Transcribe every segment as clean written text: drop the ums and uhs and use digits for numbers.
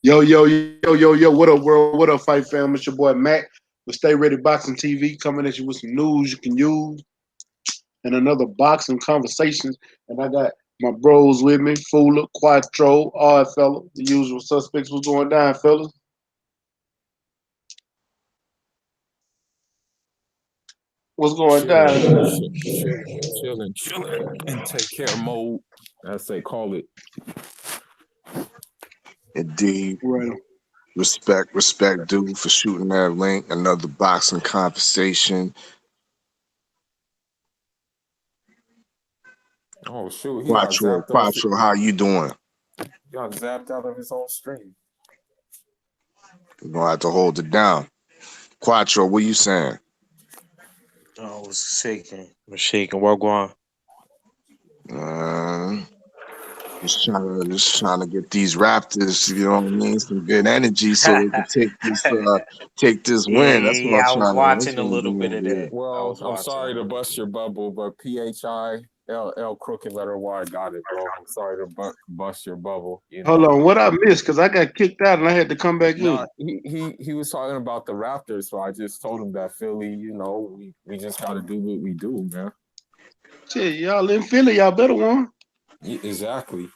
Yo. What up, world? What up, Fight Fam? It's your boy Mac with Stay Ready Boxing TV coming at you with some news you can use and another boxing conversations. And I got my bros with me, Fula, Quattro, Odd Fella, the usual suspects. What's going down, fellas? What's going Chilling, down? chilling in take care mode, as they call it. Indeed. Right. Respect, dude, for shooting that link. Another boxing conversation. Oh shoot, Quattro, how you doing? he got zapped out of his own stream. You're gonna have to hold it down. Quattro, what you saying? I was shaking. I'm shaking. What going? Uh, just trying to get these Raptors, you know what I mean, some good energy so they can take this win. That's what I'm I was trying to. That's watching a what I'm little doing bit over of here. that. I Well, was I'm watching a sorry to little. bust your bubble, but PHILL crooked letter Y got it, bro. I'm sorry to bust your bubble. You Hold know. on, what I missed? Because I got kicked out and I had to come back No, in. he was talking about the Raptors, so I just told him that Philly, we just got to do what we do, man. Shit, y'all in Philly, y'all better won. Exactly.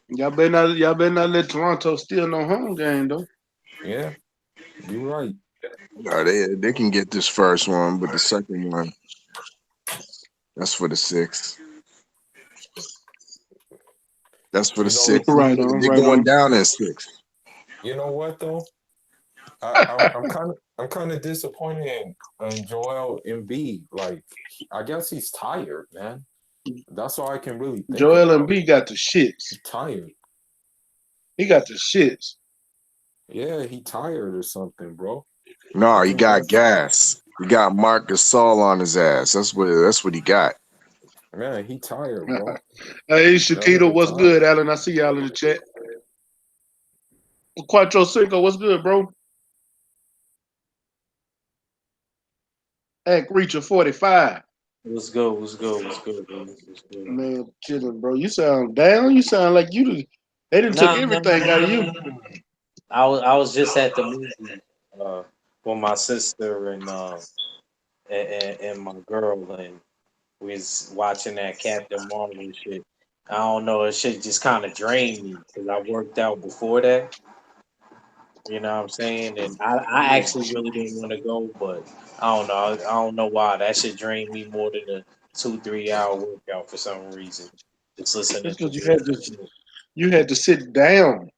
Y'all better not let Toronto steal no home game though. Yeah, you're right. They can get this first one, but the second one, that's for the six. That's for the You know, six. Right on, They're right going on. down at six. you know what though? I'm kind of disappointed in Joel Embiid. Like, I guess he's tired, man. That's all I can really think Joel about. Embiid got the shits. He's tired. He got the shits. Yeah, he tired or something, bro. I No, he think got that's gas. He got Marcus Gasol on his ass. That's what he got. man. He tired, bro. Hey, That Shakito, nigga what's good, tired. Alan? I see y'all in the chat. Quattro Cinco, what's good, bro? Act Reacher 45. What's good? What's good? What's good? What's good? Man, chilling, bro. You sound down. You sound like they done took No, no, no, everything out no, of no, you. no. I was just at the movie uh, with my sister and my girl, and we was watching that Captain Marvel shit. I don't know, it shit just kind of drained me because I worked out before that. You know what I'm saying? And I actually really didn't want to go, but I don't know. I don't know why. That shit drained me more than a 2 3 hour workout for some reason. Just listening It's to because bullshit. you had to sit down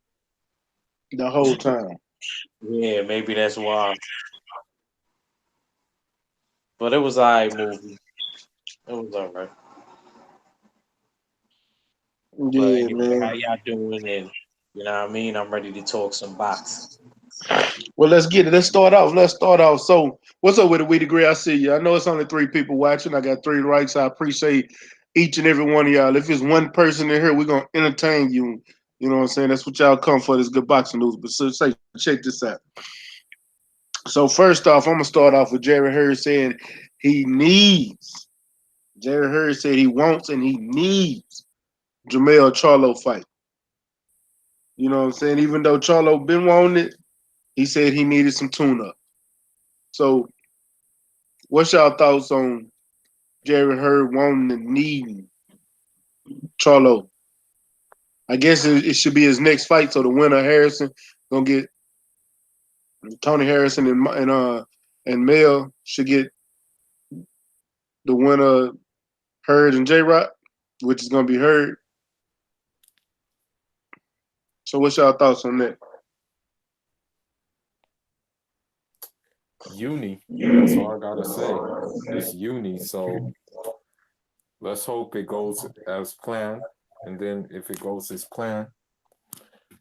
the whole time. Yeah, maybe that's why. But it was alright movie. It was alright. But Yeah, anyway, how man. y'all doing? And you know what I mean? I'm ready to talk some boxing. Well, let's get it. Let's start off. So, what's up with it? We degree. I see you. I know it's only three people watching. I got three likes. I appreciate each and every one of y'all. If it's one person in here, we're gonna entertain you. You know what I'm saying? That's what y'all come for. This good boxing news. But so, say, check this out. So first off, I'm gonna start off with Jerry Hurd saying he needs. Jerry Hurd said he wants and he needs Jamel Charlo fight. You know what I'm saying? Even though Charlo been wanting it, he said he needed some tune up. So what's y'all thoughts on Jerry Hurd wanting and needing Charlo? I guess it should be his next fight. So the winner Harrison gonna get Tony Harrison and Mel should get the winner Hurd and J Rock, which is gonna be Hurd. So what's y'all thoughts on that? Uni. That's all I gotta say. It's uni. So let's hope it goes as planned. And then if it goes as planned,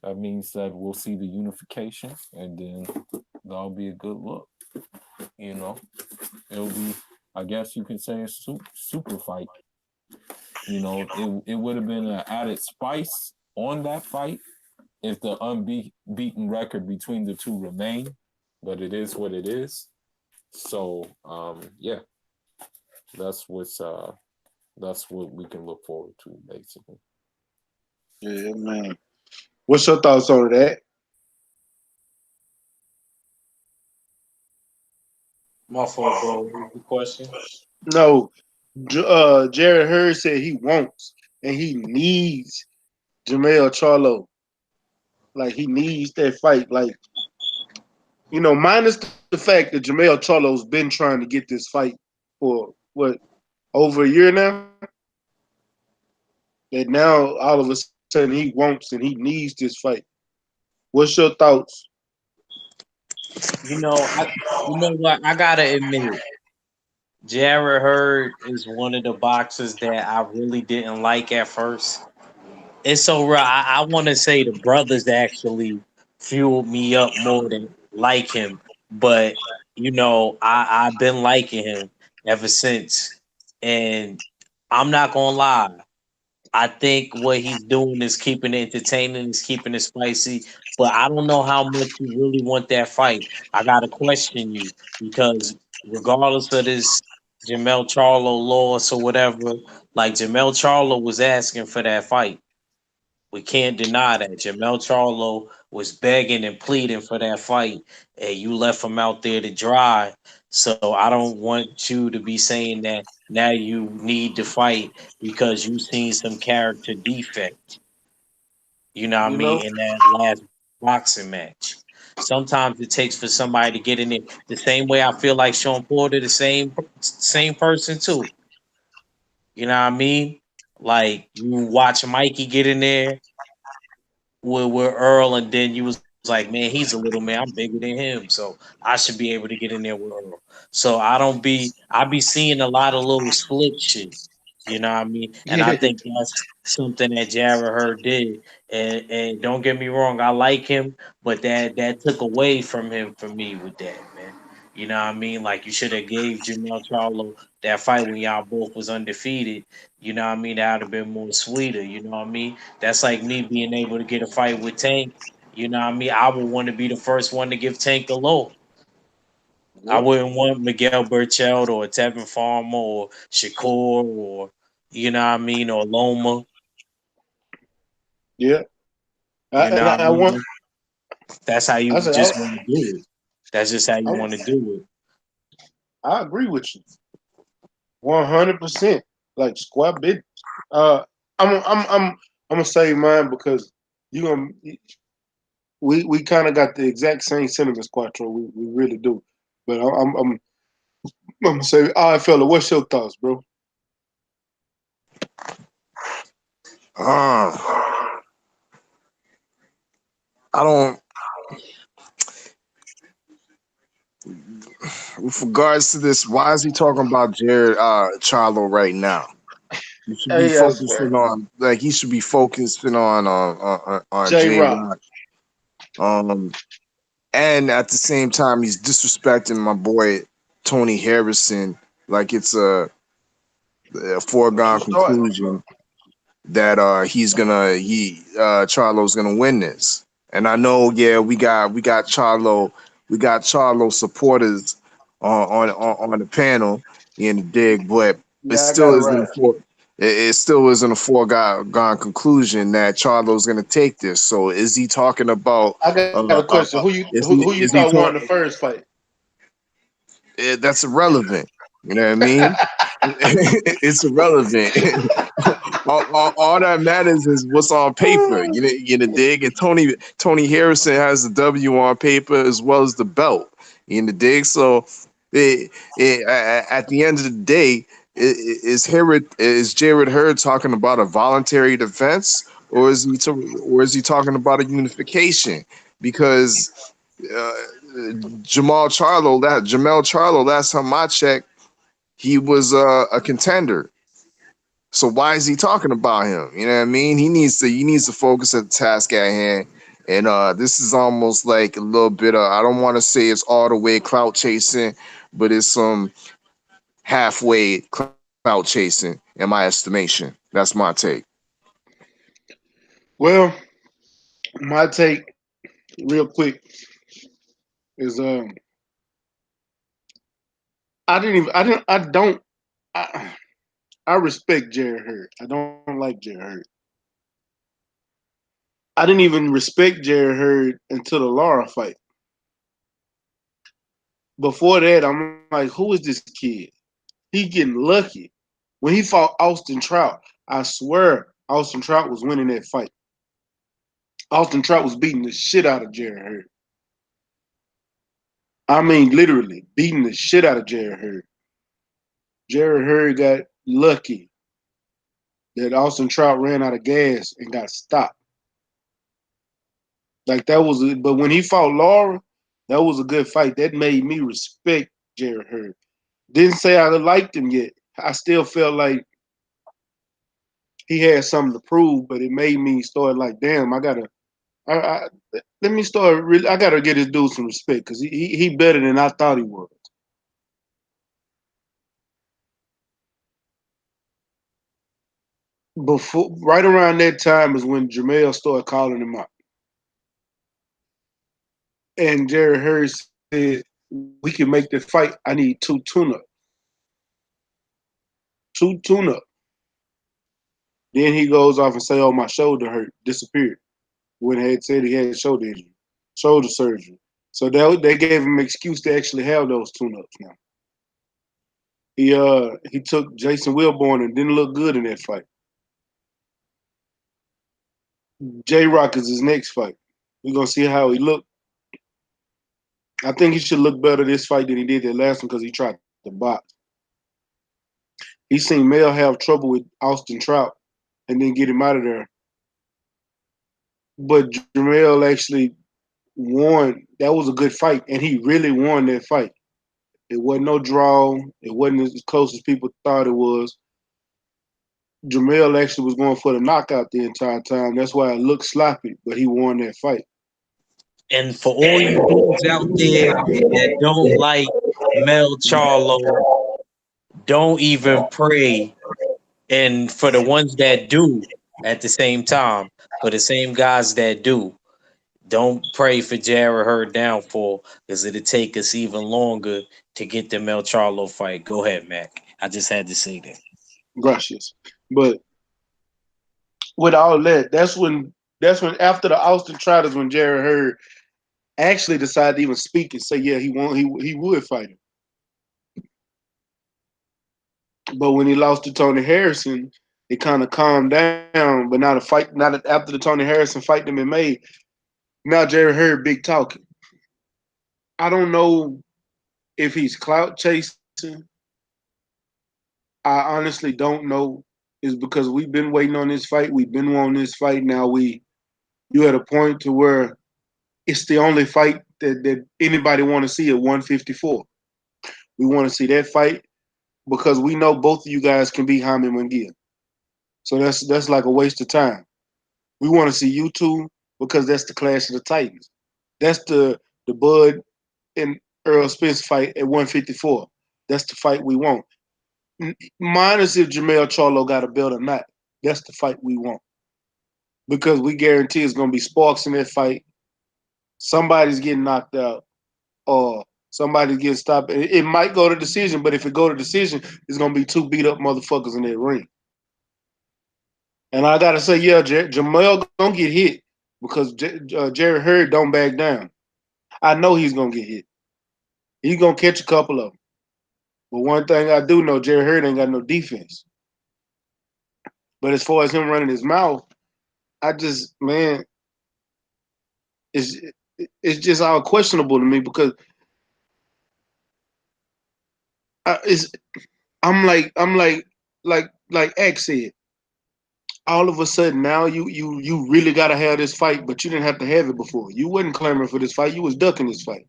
that means that we'll see the unification, and then that'll be a good look. You know, it'll be, I guess you can say, a super fight. It would have been an added spice on that fight if the unbeaten record between the two remained, but it is what it is. So yeah, that's what's that's what we can look forward to, basically. Yeah, man. What's your thoughts on that? My fault, bro. What was the question? No, Jared Hurd said he wants and he needs Jamel Charlo. Like he needs that fight. Like minus the fact that Jamel Charlo's been trying to get this fight for what over a year now. That now all of a sudden he wants and he needs this fight. What's your thoughts? You know, I you know what? I gotta admit, Jared Hurd is one of the boxers that I really didn't like at first. It's so real. I want to say the brothers actually fueled me up more than like him, but I've been liking him ever since, and I'm not gonna lie. I think what he's doing is keeping it entertaining, is keeping it spicy. But I don't know how much you really want that fight. I gotta question you because regardless of this Jamel Charlo loss or whatever, like Jamel Charlo was asking for that fight. We can't deny that. Jamel Charlo was begging and pleading for that fight, and you left him out there to dry. So I don't want you to be saying that now you need to fight because you seen some character defect. You know what I You know? mean? In that last boxing match. Sometimes it takes for somebody to get in there. The same way I feel like Sean Porter, the same person too. You know what I mean? Like you watch Mikey get in there with Earl, and then you was like, man, he's a little man. I'm bigger than him, so I should be able to get in there with Earl. So I be seeing a lot of little split shit. You know what I mean? And I Yeah. think that's something that Jared Hurd did. And don't get me wrong, I like him, but that took away from him for me with that, man. You know what I mean? Like you should have gave Jamel Charlo that fight when y'all both was undefeated. You know what I mean? That would have been more sweeter. You know what I mean? That's like me being able to get a fight with Tank. You know what I mean? I would want to be the first one to give Tank a low. I Yep. wouldn't want Miguel Burchell or Tevin Farmer or Shakur or you know what I mean or Loma. Yeah. You know And what I I want. mean? That's how I you said just want to do it. That's just how you I, want to do it. I agree with you 100%. Like squad bit. Uh, I'm gonna save mine because you gonna we kind of got the exact same sentiments, Quattro. We really do. But I'm gonna say, all right, fella, what's your thoughts, bro? Uh, I don't. With regards to this, why is he talking about Jared Charlo right now? You should be Hey, I swear, focusing on like he should be focusing on J J Rock. Rock. Um, and at the same time, he's disrespecting my boy Tony Harrison like it's a foregone Start. conclusion that Charlo's gonna win this. And I know, yeah, we got Charlo supporters on the panel in the dig, but it Yeah, I got still it isn't right. a for it still isn't a foregone conclusion that Charlo's gonna take this. So is he talking about I got a question. Who you is thought he won the talking first fight? that's irrelevant. You know what I mean? It's irrelevant. All that matters is what's on paper. You know, dig. And Tony Harrison has the W on paper as well as the belt. You know, dig. So, at the end of the day, is Jared Hurd talking about a voluntary defense, or is he talking about a unification? Because uh, Jamel Charlo, last time I checked, he was a contender. So why is he talking about him? You know what I mean? He needs to focus at the task at hand. And this is almost like a little bit of, I don't want to say it's all the way clout chasing, but it's some halfway clout chasing in my estimation. That's my take. Well, my take, real quick, is I didn't even I didn't I don't I, I respect Jared Hurd. I don't like Jared Hurd. I didn't even respect Jerry Hurd until the Lara fight. Before that, I'm like, who is this kid? He getting lucky. When he fought Austin Trout, I swear Austin Trout was winning that fight. Austin Trout was beating the shit out of Jerry Hurd. I mean, literally beating the shit out of Jerry Hurd. Jerry Hurd got lucky that Austin Trout ran out of gas and got stopped. Like that was, but when he fought Laura, that was a good fight. That made me respect Jerry Hurd. Didn't say I liked him yet. I still felt like he had something to prove, but it made me start like, damn, I let me start. Really, I gotta get this dude some respect because he better than I thought he was. Before, right around that time is when Jamel started calling him out, and Jerry Hurd said, "We can make this fight. I need two tune-up." Then he goes off and say, "Oh, my shoulder hurt, disappeared." When he had said he had shoulder injury, shoulder surgery. So they gave him an excuse to actually have those tune-ups now. He took Jason Wilborn and didn't look good in that fight. J Rock is his next fight. We're gonna see how he look. I think he should look better this fight than he did that last one because he tried to box. He seen Mel have trouble with Austin Trout and then get him out of there. But Jamel actually won. That was a good fight, and he really won that fight. It wasn't no draw. It wasn't as close as people thought it was. Jamel actually was going for the knockout the entire time. That's why it looked sloppy, but he won that fight. And for all you dudes out there that don't like Mel Charlo, don't even pray. And for the ones that do at the same time, for the same guys that do, don't pray for Jared Hurd downfall because it'll take us even longer to get the Mel Charlo fight. Go ahead, Mac. I just had to say that. Gracious. But with all that, that's when after the Austin Trout is when Jerry Hurd actually decided to even speak and say, yeah, he would fight him. But when he lost to Tony Harrison, it kind of calmed down. But now the fight, after the Tony Harrison fight them in May, now Jerry Hurd big talking. I don't know if he's clout chasing. I honestly don't know. Is because we've been waiting on this fight. We've been wanting this fight. Now you at a point to where it's the only fight that anybody want to see at 154. We want to see that fight because we know both of you guys can beat Jaime Munguia. So that's like a waste of time. We want to see you two because that's the Clash of the Titans. That's the Bud and Earl Spence fight at 154. That's the fight we want. Minus if Jamel Charlo got a belt or not. That's the fight we want. Because we guarantee it's going to be sparks in that fight. Somebody's getting knocked out or somebody's getting stopped. It might go to decision, but if it go to decision, it's going to be two beat up motherfuckers in that ring. And I got to say, yeah, Jamel going to get hit because Jerry Hurd don't back down. I know he's going to get hit. He's going to catch a couple of them. But one thing I do know, Jerry Hurd ain't got no defense. But as far as him running his mouth, I just, man, it's it's just all questionable to me because it's I'm like X said. All of a sudden now you really gotta have this fight, but you didn't have to have it before. You wasn't clamoring for this fight. You was ducking this fight,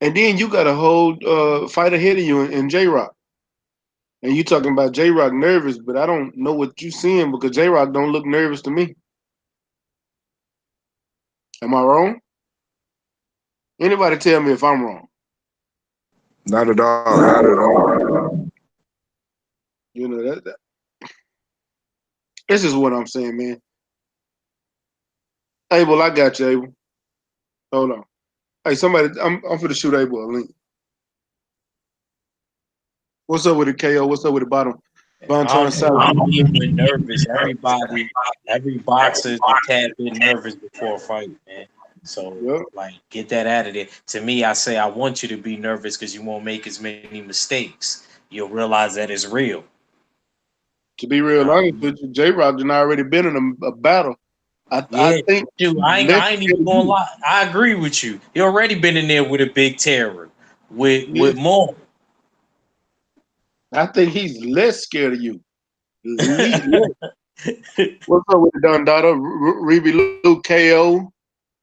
and then you got a whole fight ahead of you in J Rock, and you talking about J Rock nervous, but I don't know what you seeing because J Rock don't look nervous to me. Am I wrong? Anybody tell me if I'm wrong? Not at all. Not at all. You know that this is what I'm saying, man. Abel, I got you, Abel. Hold on. Hey, somebody, I'm for the shoot Abel a link. What's up with the KO? What's up with the bottom? Bonton South. I'm even nervous. Every boxer is a tad bit nervous before a fight, man. So, Yep. like, get that out of there. To me, I say I want you to be nervous because you won't make as many mistakes. You'll realize that it's real. To be real honest with you, J Rock done already been in a battle. I Yeah, think dude, he's less I ain't scared even of gonna you. lie. I agree with you. He already been in there with a big terror, Yeah. with more. I think he's less scared of you. Less. What's up with the Don Dada? Reby Luke KO.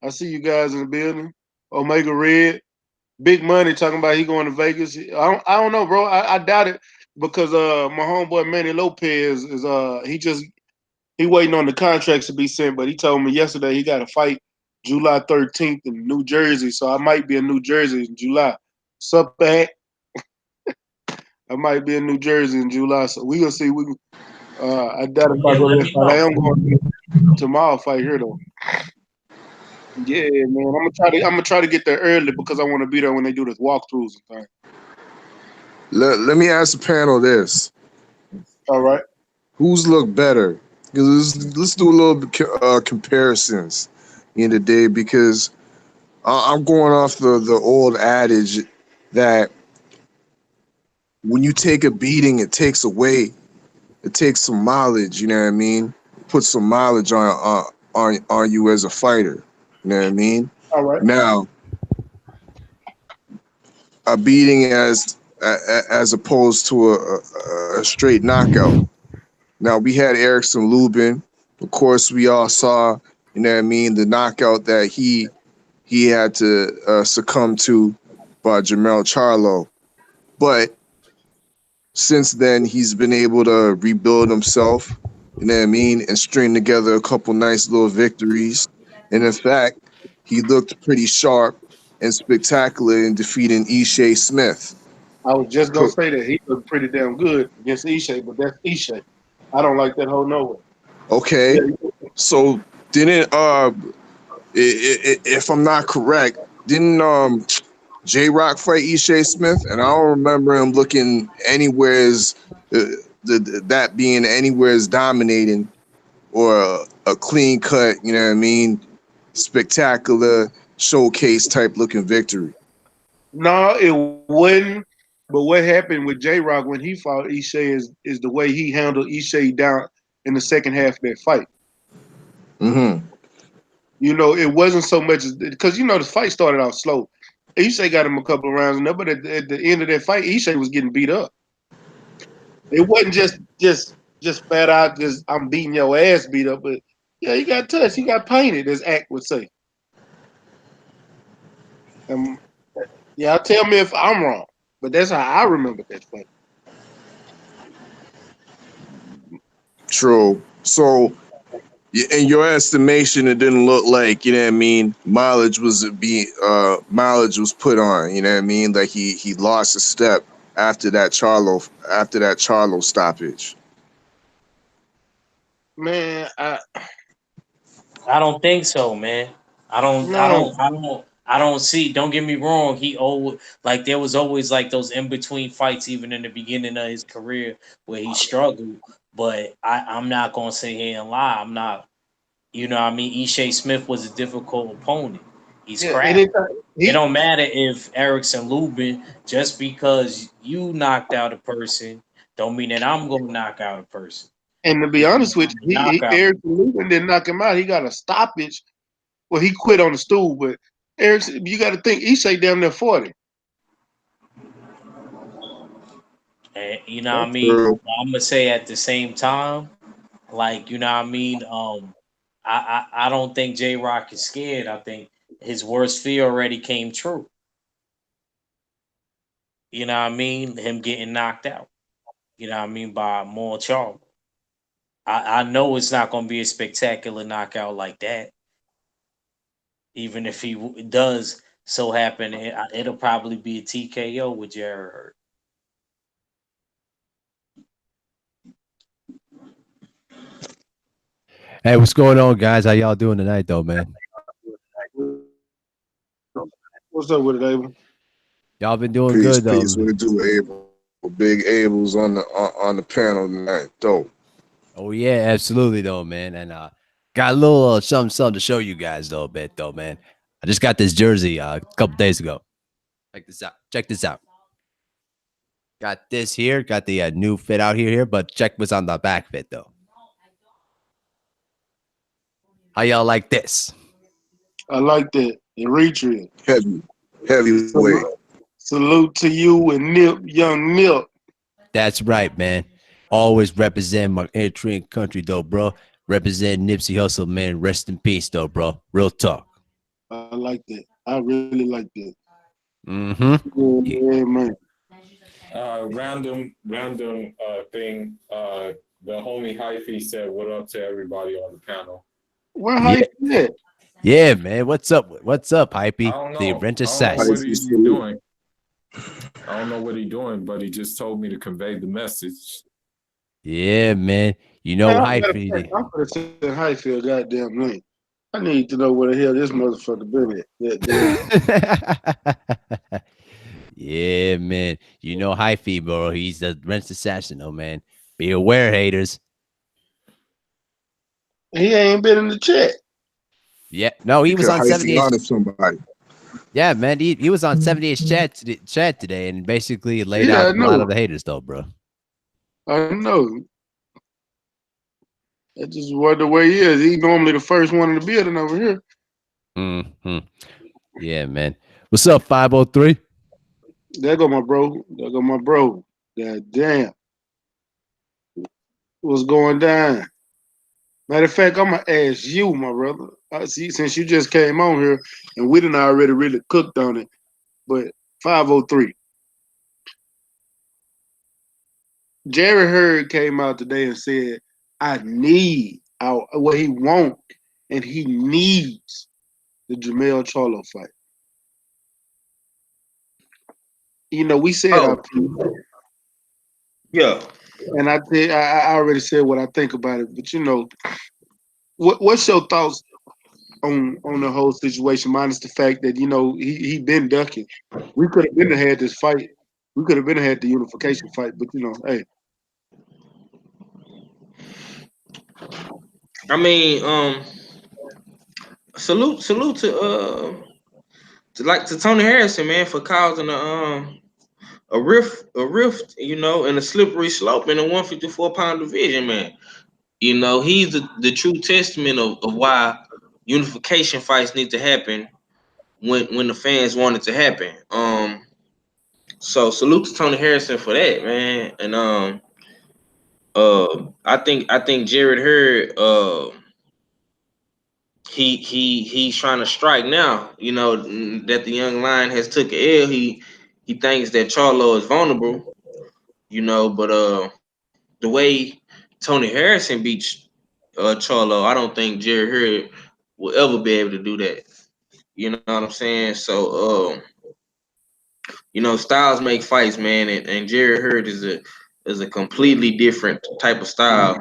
I see you guys in the building. Omega Red. Big Money talking about he going to Vegas. I don't know, bro. I doubt it because my homeboy Manny Lopez is he waiting on the contracts to be sent, but he told me yesterday he got a fight July 13th in New Jersey, so I might be in New Jersey in July. Sup, back? I might be in New Jersey in July, so we gonna see. I doubt if I Yeah, go to let that me fight. I know. am going to tomorrow fight here though. Yeah, man. I'm gonna try to get there early because I want to be there when they do the walkthroughs and things. Let me ask the panel this: All right. who's look better? Because let's do a little bit comparisons in the day because I'm going off the old adage that when you take a beating, it takes some mileage. You know what I mean? Put some mileage on you as a fighter. You know what I mean? All right. Now, a beating as opposed to a straight knockout. Now we had Erickson Lubin. Of course, we all saw, you know what I mean, the knockout that he had to succumb to by Jamel Charlo. But since then, he's been able to rebuild himself, you know what I mean, and string together a couple nice little victories. And in fact, he looked pretty sharp and spectacular in defeating Ishe Smith. I was just gonna say that he looked pretty damn good against Ishe, but that's Ishe. I don't like that whole no way. Okay, Yeah, so didn't if I'm not correct, didn't J Rock fight Ishe Smith? And I don't remember him looking anywhere as that being anywhere as dominating or a clean cut, you know what I mean, spectacular showcase type looking victory. no, it wouldn't. But what happened with J Rock when he fought Ishe is the way he handled Ishe down in the second half of that fight. Mm-hmm. You know, it wasn't so much because the fight started out slow. Ishe got him a couple of rounds, but at the end of that fight, Ishe was getting beat up. It wasn't just flat out, just I'm beating your ass beat up, but yeah, he got touched, he got painted, as Act would say. Um, yeah, tell me if I'm wrong, but that's how I remember that fight. True. So in your estimation, it didn't look like, you know what I mean, mileage was put on, you know what I mean? Like he lost a step after that Charlo stoppage. Man, I don't think so, man. I don't. I no, don't. I don't. I don't see. Don't get me wrong. He always like there was always like those in between fights, even in the beginning of his career, where he struggled. But I'm not gonna sit here and lie. I'm not. You know, what I mean, Ishe Smith was a difficult opponent. He's yeah, crap. anytime It he don't matter if Erickson Lubin just because you knocked out a person, don't mean that I'm gonna knock out a person. and to be It's honest with you, knockout. Eric Lubin didn't knock him out. He got a stoppage. Well, he quit on the stool, but Eric, you got to think Ishe damn near 40. And you know what I That's mean? true. I'm gonna say at the same time, like you know what I mean. I don't think J Rock is scared. I think his worst fear already came true. You know what I mean? Him getting knocked out. You know what I mean by more Charlo. I know it's not gonna be a spectacular knockout like that. Even if he does so happen, it'll probably be a TKO with Jared Hurt. Hey, what's going on, guys? How y'all doing tonight, though, man? What's up with it, Abel? Y'all been doing Peace, good, peace. What it do, Abel? Big Abel's on the panel tonight. Dope. Oh yeah, absolutely though, man. And got a little something to show you guys though, a bit though, man. I just got this jersey a couple days ago. Check this out. Check this out. Got this here. Got the new fit out here. But check what's on the back fit though. How y'all like this? I like that. Eritrea. Heavy, heavyweight. Salute to you and Nip, young Nip. That's right, man. Always represent my Eritrean country though, bro. Represent Nipsey Hussle, man. Rest in peace though, bro. Real talk. I like that. I really like that. Mm-hmm. Yeah, man. Random thing. The homie Hyphy said, "What up to everybody on the panel?" Where hype at? Yeah, man. What's up? What's up, I Hypey? don't The know. rent I don't know assassin. what he's doing. I don't know what he's doing, but he just told me to convey the message. Yeah, man. You know Man, Hypey. I'm gonna send Hyphy a goddamn link. I need to know where the hell this motherfucker been at. Yeah, man. You know Hyphy, bro. He's the rent assassin, though, man. Be aware, haters. He ain't been in the chat. Yeah, no, he was Because on Hyphy 78. on somebody. Yeah, man. He was on 78 chat today and basically laid Yeah, I out a lot know. of the haters, though, bro. I know. I just wonder where he is. He normally the first one in the building over here. Mm-hmm. Yeah, man. What's up, 503? There go my bro. There go my bro. God damn. What's going down? Matter of fact, I'm gonna ask you, my brother. See, since you just came on here and we done already really cooked on it, but 503. Jerry Hurd came out today and said, I need what he want, and he needs the Jamel Charlo fight. You know, we said our piece, Yeah. and I already said what I think about it. But you know, what's your thoughts on the whole situation, minus the fact that you know he been ducking. We could have been had this fight. We could have been had the unification fight, but you know, hey, I mean, salute to Tony Harrison, man, for causing a rift, you know, and a slippery slope in a 154-pound division, man. You know, he's the true testament of why unification fights need to happen when the fans want it to happen. So salute to Tony Harrison for that, man. And I think Jared Hurd he's trying to strike now. You know that the young lion has took a L. He thinks that Charlo is vulnerable. You know, but the way Tony Harrison beats Charlo, I don't think Jared Hurd will ever be able to do that. You know what I'm saying? So you know, styles make fights, man, and Jared Hurd is a completely different type of style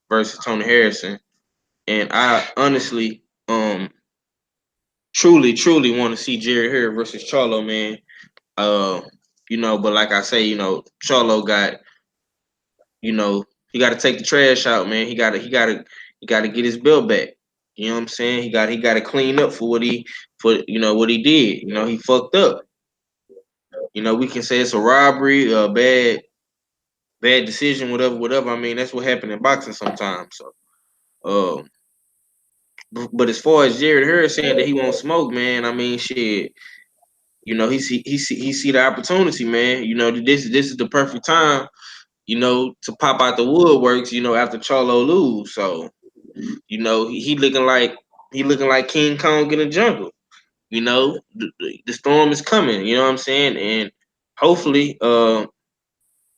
versus Tony Harrison. And I honestly, truly want to see Jared Hurd versus Charlo, man. Uh, you know, but like I say, you know, Charlo got, you know, he got to take the trash out, man. He got to get his belt back. You know what I'm saying? He got to clean up for what he did. You know, he fucked up. You know, we can say it's a robbery, a bad decision, whatever. I mean, that's what happened in boxing sometimes. So, but as far as Jared Hurd saying that he won't smoke, man, I mean, shit. You know, he see the opportunity, man. You know, this is the perfect time, you know, to pop out the woodworks. You know, after Charlo lose, so you know he looking like King Kong in the jungle. You know, the storm is coming. You know what I'm saying? And hopefully,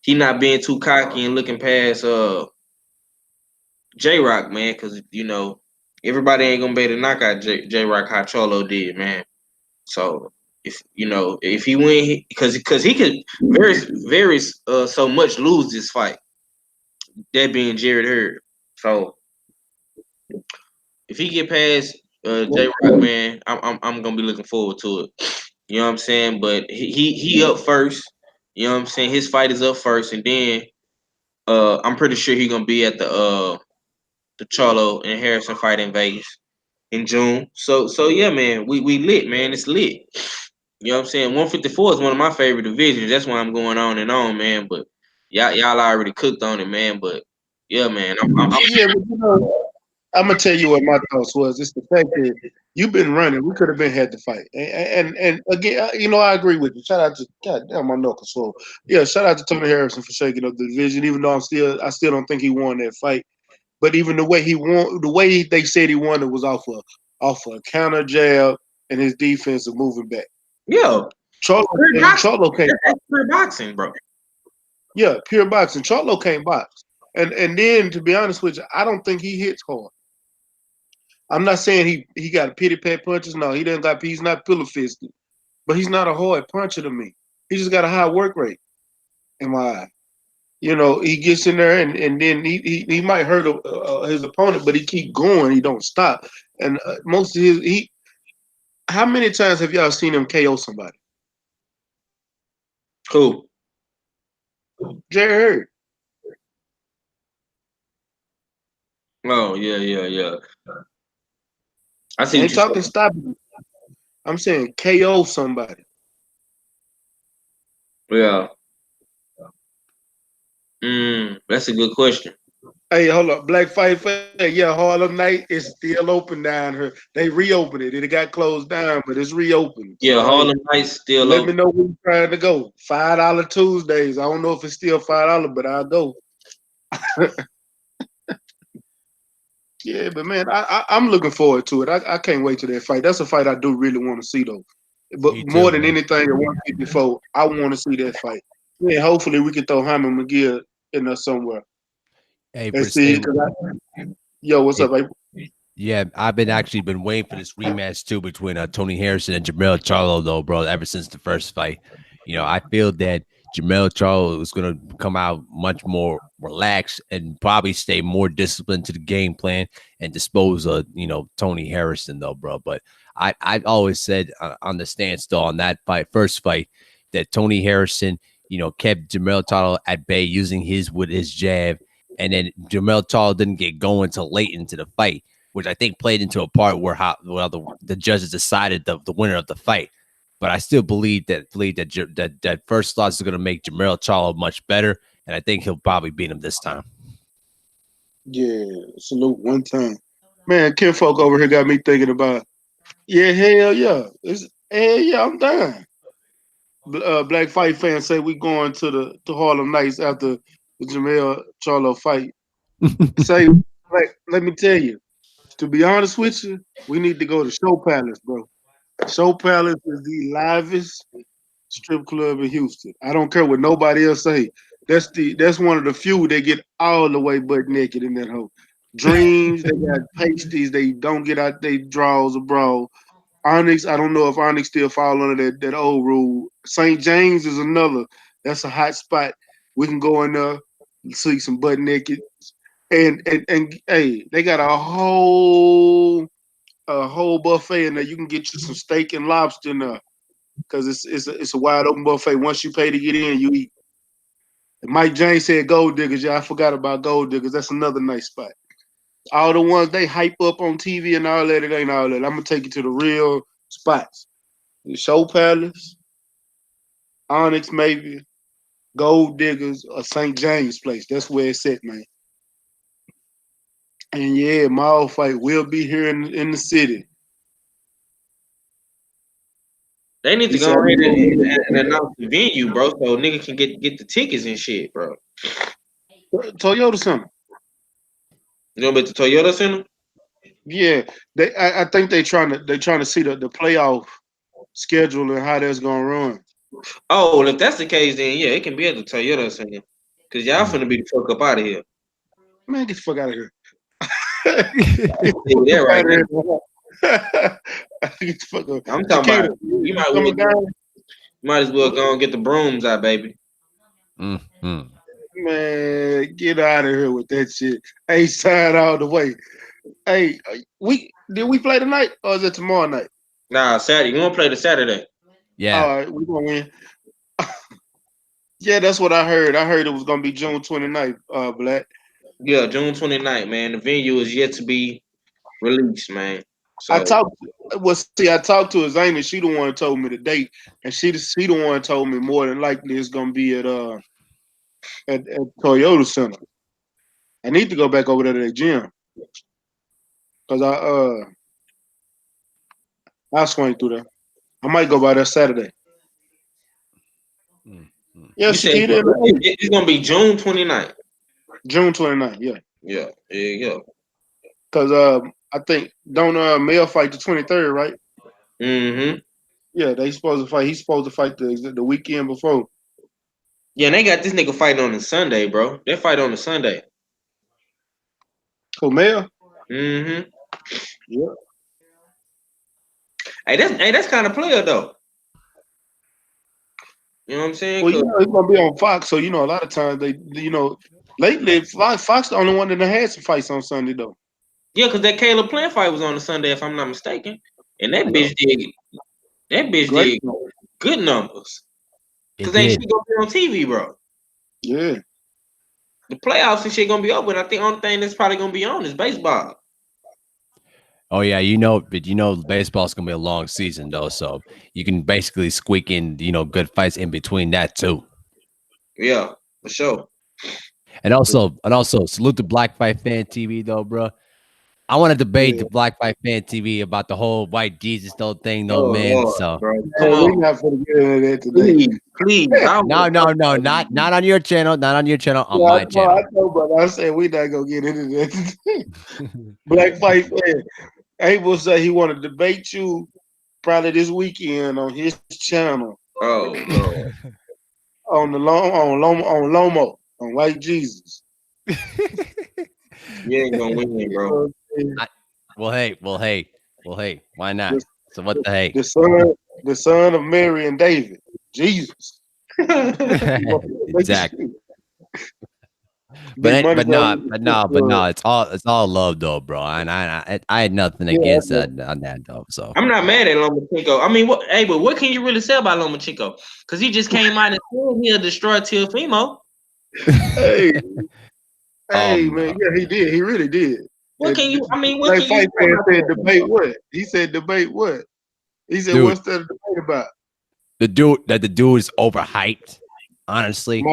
he not being too cocky and looking past J Rock, man, because you know everybody ain't gonna be able to knock out J Rock how Charlo did, man. So if he win, because he could very so much lose this fight. That being Jared Hurd. So if he get past J Rock, man, I'm gonna be looking forward to it. You know what I'm saying? But he up first. You know what I'm saying? His fight is up first, and then I'm pretty sure he's gonna be at the Charlo and Harrison fight in Vegas in June. So yeah, man, we lit, man. It's lit. You know what I'm saying? 154 is one of my favorite divisions. That's why I'm going on, man. But y'all already cooked on it, man. But yeah, man, I'm Yeah, but I'm gonna tell you what my thoughts was. It's the fact that you've been running. We could have been had the fight, and again, I agree with you. Shout out to God damn my knuckles. So yeah, shout out to Tony Harrison for shaking up the division. Even though I still don't think he won that fight. But even the way he won, the way they said he won, it was off a counter jab and his defense of moving back. yeah. Charlo can't. That's pure boxing, bro. Yeah, pure boxing. Charlo can't box. And then to be honest with you, I don't think he hits hard. I'm not saying he got pity pat punches. No, he's not pillow fisted. But he's not a hard puncher to me. He just got a high work rate in my eye. He gets in there and then he might hurt his opponent, but he keep going. He don't stop. And most of how many times have y'all seen him KO somebody? Cool. Jerry Hurd. Oh yeah. I see I what ain't you're saying. talking stopping. I'm saying KO somebody. Yeah. That's a good question. Hey, hold up. Black Fight. Yeah, Harlem Night is still open down here. They reopened it. It got closed down, but it's reopened. Yeah, So, Harlem Nights still let me open. know where you're trying to go. $5 Tuesdays. I don't know if it's still $5, but I'll go. Yeah, but man, I'm looking forward to it. I can't wait to that fight. That's a fight I do really want to see, though. But Me more too, than man. anything at 154, I want to see that fight. Yeah, hopefully we can throw Hyman McGill in there somewhere. Hey, for Let's the see. same. Yo, what's Hey, up, April? yeah, I've been actually been waiting for this rematch too between Tony Harrison and Jamel Charlo, though, bro. Ever since the first fight, I feel that Jamel Charlo is going to come out much more relaxed and probably stay more disciplined to the game plan and dispose of Tony Harrison, though, bro. But I've always said on the standstill on that first fight, that Tony Harrison, kept Jamel Charlo at bay using his jab, and then Jamel Charlo didn't get going till late into the fight, which I think played into a part where the judges decided the winner of the fight. But I still believe that first loss is going to make Jamel Charlo much better, and I think he'll probably beat him this time. Yeah, salute one time. Man, Kinfolk over here got me thinking about, yeah, hell yeah. Hell yeah, I'm down. Black Fight fans say we going to Harlem Nights after the Jamel Charlo fight. Say, let me tell you, to be honest with you, we need to go to Show Palace, bro. Show Palace is the livest strip club in Houston. I don't care what nobody else say. That's one of the few that get all the way butt naked in that hole. Dreams, they got pasties, they don't get out they draws abroad. Onyx, I don't know if Onyx still fall under that old rule. St. James is another. That's a hot spot. We can go in there, see some butt naked. And hey, they got a whole buffet in there. You can get you some steak and lobster in there. Because it's a wide open buffet. Once you pay to get in, you eat. And Mike James said Gold Diggers. Yeah, I forgot about Gold Diggers. That's another nice spot. All the ones they hype up on TV and all that, it ain't all that. I'm gonna take you to the real spots. The Show Palace, Onyx maybe, Gold Diggers, or St. James Place. That's where it's at, man. And yeah, Mall Fight will be here in the city. They need He to go said, ahead and announce the venue, bro, so nigga can get the tickets and shit, bro. Toyota Center. You know about the Toyota Center? Yeah, I think they trying to see the playoff schedule and how that's gonna run. Oh, well, if that's the case, then yeah, it can be at the Toyota Center. Cause y'all finna be the fuck up out of here. Man, get the fuck out of here. Yeah, right now. Get the fuck up. I'm talking Chiquita, about you coming down? might as well go and get the brooms out, baby. Mm-hmm. Man, get out of here with that shit. A side all the way. Hey, did we play tonight or is it tomorrow night? Nah, Saturday. You wanna play the Saturday? Yeah. All right, we're gonna win. Yeah, that's what I heard. I heard it was gonna be June 29th, Black. Yeah, June 29th, man. The venue is yet to be released, man. I So talked I talked to Zane, she the one who told me the date, and she the one who told me more than likely it's gonna be at Toyota Center. I need to go back over there to the gym because I'll swing through there. I might go by there Saturday. Mm, mm. Yeah, you she said did it. it's gonna be June 29th. June 29th, yeah. Yeah, yeah. Because I think don't Mel fight the 23rd, right? Mm-hmm. Yeah, they supposed to fight. He's supposed to fight the weekend before. Yeah, and they got this nigga fighting on the Sunday, bro. They fight on the Sunday. So Mel, Mm-hmm. yeah. That's kind of player though. You know what I'm saying? Well, 'Cause it's gonna be on Fox, so a lot of times lately Fox the only one that had some fights on Sunday though. yeah, because that Caleb Plant fight was on the Sunday, if I'm not mistaken, and that bitch Great. did good numbers. It Cause ain't did. shit gonna be on TV, bro. Yeah. The playoffs and shit gonna be over. And I think the only thing that's probably gonna be on is baseball. Oh yeah, but baseball's gonna be a long season though, so you can basically squeak in, good fights in between that too. Yeah, for sure. And also salute the Black Fight Fan TV though, bro. I want to debate Yeah. the Black Fight Fan TV about the whole white Jesus though thing though, Oh man. Lord, So bro. Come Man, we on. not gonna get into that today. Please. no, not on your channel, not on your channel, on my I channel. know, but I said we not gonna get into that today. Black Fight Fan. Abel said he want to debate you probably this weekend on his channel Oh Lord. on Lomo on White Jesus. You ain't gonna win, bro. I- well, hey, why not? The, So what the hey? the son of Mary and David, Jesus. Exactly. Big money, But no, it's all love though, bro. And I had nothing against that on that though. So I'm not mad at Lomachenko. I mean, but what can you really say about Lomachenko? Because he just came out and said he'll destroy Teofimo. Hey, no. man, yeah, he did. He really did. What can you Black say Fight Fan about said that? debate what? He said debate what? He said Dude. what's that debate about? the dude is overhyped, honestly.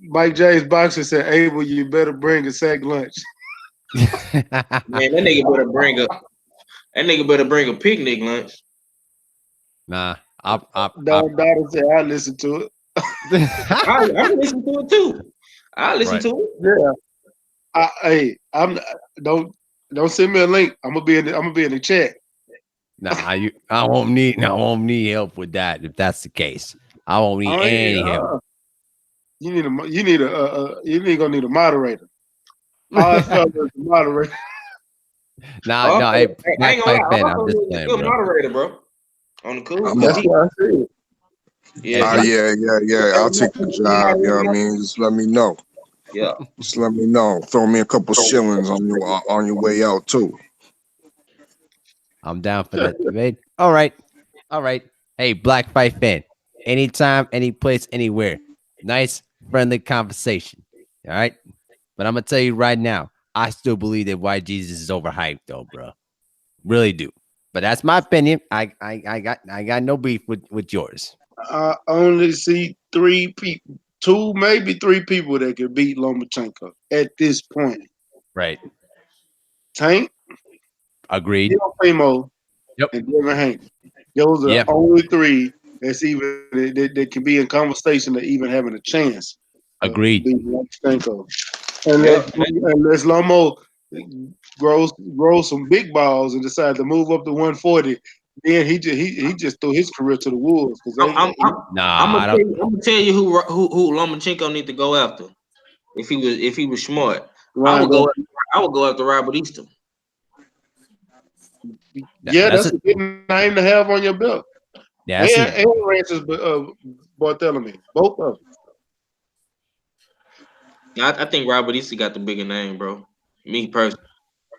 Mike James Boxer said, Abel, you better bring a sack lunch. Man, that nigga better bring a picnic lunch. Nah, Daughter said, I listen to it. I listen to it too. I listen Right. to it. Yeah. Don't send me a link. I'm gonna be in the chat. Nah, I won't need help with that if that's the case. I won't need any help. You need gonna need a moderator. All I felt was a moderator. No, hey, I ain't Black gonna Fight lie. Fan, I'm I'm just a playing, good bro. moderator, bro. On the cool. I'm That's what I said. Yeah. yeah. I'll take the job. You know what I mean? Just let me know. Yeah. Just let me know. Throw me a couple shillings on your way out too. I'm down for that debate. All right. Hey, Black Fight Fan, anytime, any place, anywhere. Nice, friendly conversation. All right. But I'm gonna tell you right now, I still believe that White Jesus is overhyped, though, bro. Really do. But that's my opinion. I got no beef with yours. I only see two, maybe three people that can beat Lomachenko at this point. Right. Tank, Agreed. Teofimo, Yep. and Devin Haney. Those are the only three that's even that can be in conversation to even having a chance. Agreed. Beating Lomachenko. Unless Lomo grows some big balls and decide to move up to 140, then he just threw his career to the wolves because I'm Nah, gonna tell you who Lomachenko need to go after. If he was smart, I would go after Robert Easton. Yeah, that's a good name to have on your belt. Yeah, and Rances Bartholomew, both of them. I think Robert Easton got the bigger name, bro. Me personally.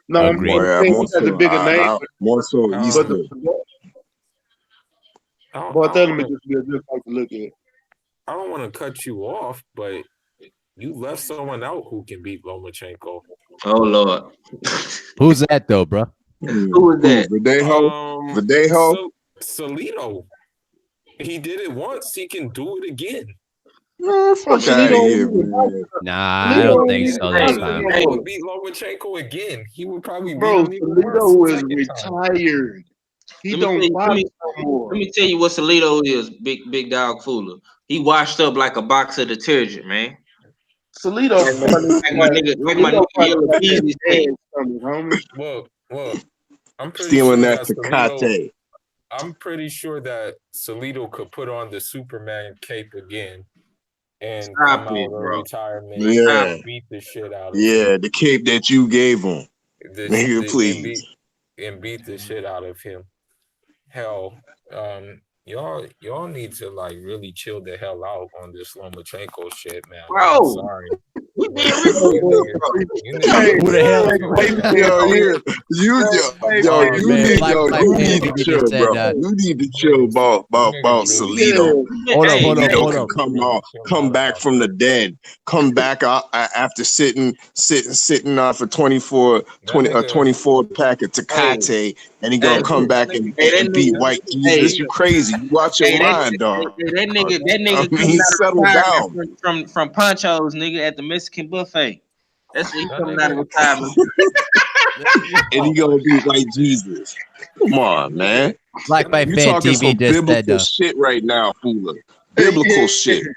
No, Agreed. he has the bigger name, more so Oh. Eastern. Bartholomew just be a good fight to look at. I don't want to cut you off, but you left someone out who can beat Lomachenko. Oh Lord. Who's that though, bro? Who was Who? that? Verdejo? Um, Verdejo? Salito. He did it once. He can do it again. Man, Bro, fuck out of Salido, here, man. Nah, I Salido don't ain't think even so. Hey, This boxing time. no Salito more. would beat Lomachenko again. He would probably beat Bro, him even worse Salido the is second time. retired. He Let me tell don't you, box no let more. me tell you what Salito is, big dog Fooler. He washed up like a box of detergent, man. Salido probably got Like my Salido nigga probably Yellow got that Beezy say. bad stomach, homie. Look, I'm pretty Stealing sure that that Salito. Tecate. I'm pretty sure that Salito could put on the Superman cape again and come Stop out it, of bro. retirement Stop. Yeah. and beat the shit out of him. Yeah, the cape that you gave him. This Nigga, the, please. and beat the shit out of him. Hell, y'all need to like really chill the hell out on this Lomachenko shit, man. I'm Bro, sorry, we but being real, bro. you Hey, niggas Who need the to hell? Black chill, Pipe man. said, Yo, yeah. Black Pipe Oh said, man, Black Black You Panther need to TV chill, just said bro. that. You need to You chill niggas, you niggas about really, Salito. yeah, Hold up, Hey, hold up, hey, hold Can up. come really out, chill come out back about from the that. dead, come back out after sitting for 24 pack of hey, Tecate, and he gonna hey, come That back nigga, hey, that and beat nigga, that White nigga can Jesus. hey, You do it. crazy? You watch your hey, mind, dog. that I nigga mean, coming out of settle retirement down. from Poncho's, nigga, at the Mexican buffet. That's what he That coming out of nigga, retirement. And he Yo, gonna beat White Jesus. Come that on, man. nigga, Black that Pipe You nigga Fan talking can. TV some just said biblical shit right now, Fula. Biblical yeah. shit.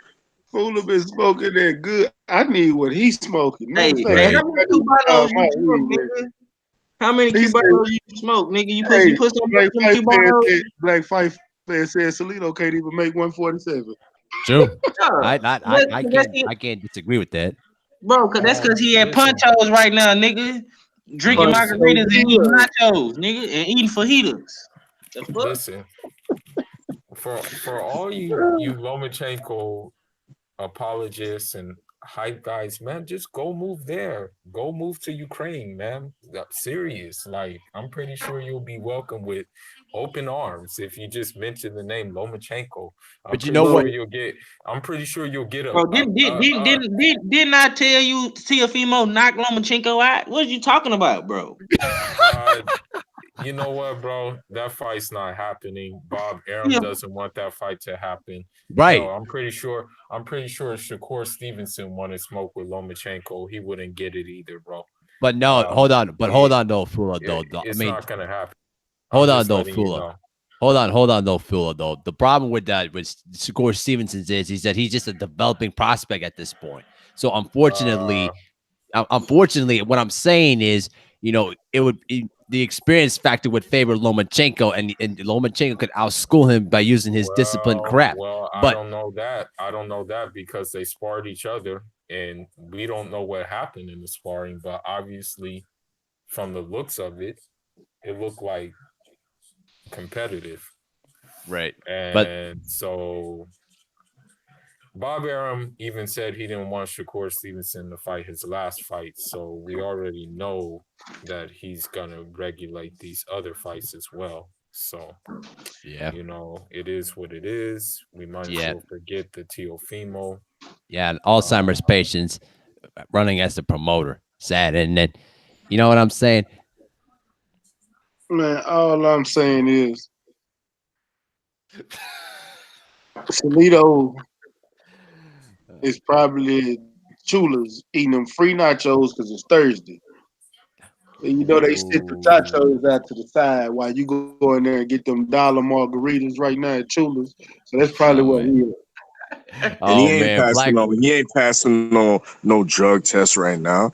Fool been smoking that good. I need what he's smoking. Matter Hey, of fact, hey, he right. how many my Cubanos you smoke, weed. nigga? How many He said, Cubanos you smoke, nigga? hey, You put some Black them Fife fan Cubanos? said, Black Fife fan said Salito can't even make 147. True. Yeah, I can't disagree with that. bro, cause that's cause he at Listen, Poncho's right now, nigga, drinking Mhm. margaritas and eating Yeah. nachos, nigga, and eating fajitas. The fuck? listen. For all you Lomachenko apologists and hype guys, man, just go move there. Go move to Ukraine, man. Serious. Like, I'm pretty sure you'll be welcome with open arms if you just mention the name Lomachenko. I'm But you pretty know sure what? you'll get. I'm pretty sure you'll get Bro, didn't I tell you Teofimo knocked Lomachenko out? What are you talking about, bro? uh you know what, bro? That fight's not happening. Bob Arum Yeah, doesn't want that fight to happen. Hell, Right. I'm pretty sure Shakur Stevenson wanted smoke with Lomachenko. He wouldn't get it either, bro. But no, hold Um, on. But hold he, on though, Fula though. I it's mean, not gonna happen. I'm hold on just though, letting you Fula. know. Hold on though, Fula though. The problem with that with Shakur Stevenson's is that he's just a developing prospect at this point. So Uh, unfortunately, what I'm saying is, the experience factor would favor Lomachenko, and Lomachenko could outschool him by using his disciplined craft. I But don't know that. I don't know that because they sparred each other, and we don't know what happened in the sparring. But obviously, from the looks of it, it looked like competitive. right, but And so Bob Arum even said he didn't want Shakur Stevenson to fight his last fight. So we already know that he's going to regulate these other fights as well. So, yeah, it is what it is. We might as yeah, well forget the Teofimo. yeah, and Alzheimer's Uh, patients running as the promoter. Sad, and then you know what I'm saying? Man, all I'm saying is Salito is probably Chula's eating them free nachos because it's Thursday. And they sit the Ooh. tachos out to the side while you go in there and get them dollar margaritas right now at Chula's. So that's probably Oh what man, he is. And oh man, Black. he ain't passing no drug test right now.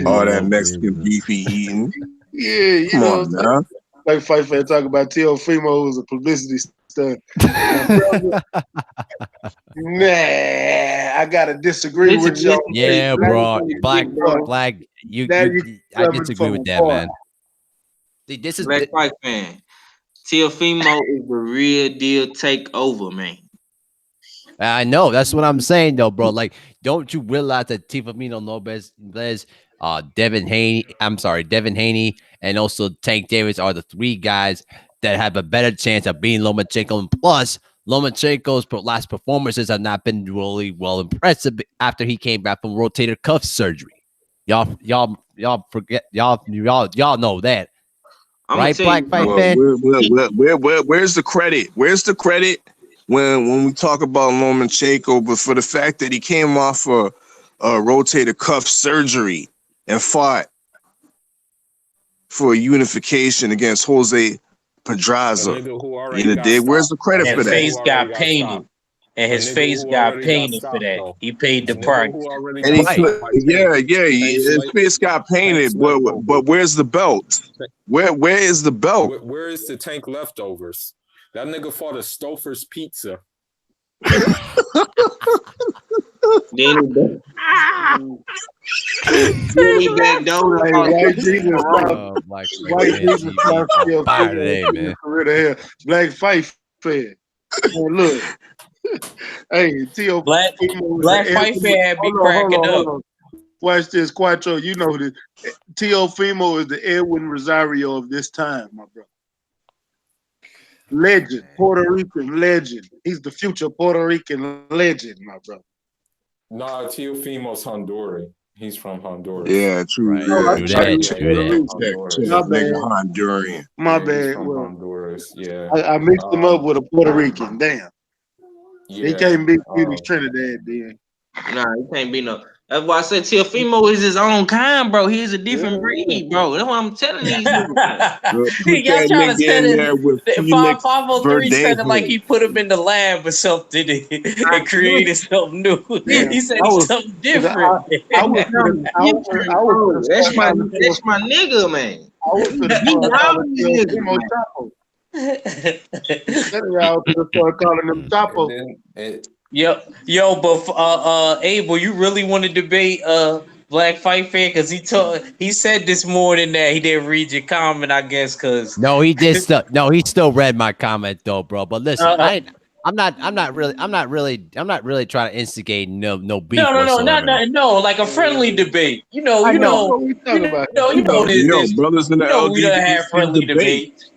All that Mexican beef he eating. Yeah, Come on, man. like Fight Fan talk about Teofimo was a publicity stunt. My brother, nah, I gotta disagree with you on that. Yeah, let me bro. tell you Black, quick, bro. Black. Now you I coming disagree from with that, afar. man. See, this is Black fight fan. Teofimo is the real deal takeover, man. I know. That's what I'm saying, though, bro. Like, don't you realize that Tifamino Lopez, Devin Haney, and also Tank Davis are the three guys that have a better chance of beating Lomachenko. And plus, Lomachenko's last performances have not been really well impressive after he came back from rotator cuff surgery. Y'all forget y'all know that, I'm right? Black you, Fight Well, fan. where's the credit? Where's the credit when we talk about Lomachenko? But for the fact that he came off a rotator cuff surgery and fought for unification against Jose A Pedraza, nigga who you already know, got where's the stopped. credit A for And that? nigga who face already got got painted. stopped. And A his nigga face who got already got painted for stopped that. though. He paid A the nigga price. who already And he, got Right. stopped by Tank his Slick. face got Tank painted, Slick but over. where's the belt? Where is the belt? Where is the Tank leftovers? That nigga fought a Stouffer's Pizza. Then he bent down Hey, on White Jesus, Black Fight White fan Jesus, TV on fire today, Teofimo, man. career to hell. Black Fight fan. Man, look, hey, Teofimo Black was Black the Fight Edwin. fan be Hold cracking on, up. hold on. Watch this, Quattro. You know this. Teofimo is the Edwin Rosario of this time, my brother. Legend, Puerto Rican legend. He's the future Puerto Rican legend, my brother. Nah, Teofimo's Honduran. He's from Honduras. Yeah, true. Right. Yeah, Do check, that. check, Do that. check, My nigga, bad. Honduran. My He's bad. from Well, Honduras. Yeah. I mixed him up with a Puerto Rican. Damn. He Yeah. can't be Phoenix Trinidad, then. Nah, he can't be no. That's why I said Teofimo is his own kind, bro. He's a different breed, bro. That's what I'm telling these niggas. Put Y'all that trying to nigga set in it. there with Felix 503 said it like Verdejo. he put him in the lab or something and created something new. Yeah, He said I he's was, something I, different. I was gonna, Something different, bro. start calling That's my nigga, man. I was gonna He start y'all calling these niggas, Teofimo man. Chapo. Instead of y'all could have started calling them And Chapo. then Yo, but Abel, you really want to debate Black Fight fan? Cause he said this morning that he didn't read your comment, I guess, cause No, he did still. No, he still read my comment though, bro. But listen, uh, I'm not really trying to instigate no beef no, whatsoever. no, like a friendly debate. I You know know. what we talking about? You know Yo, this. brothers in the You know we done had LGBT friendly debate. debates.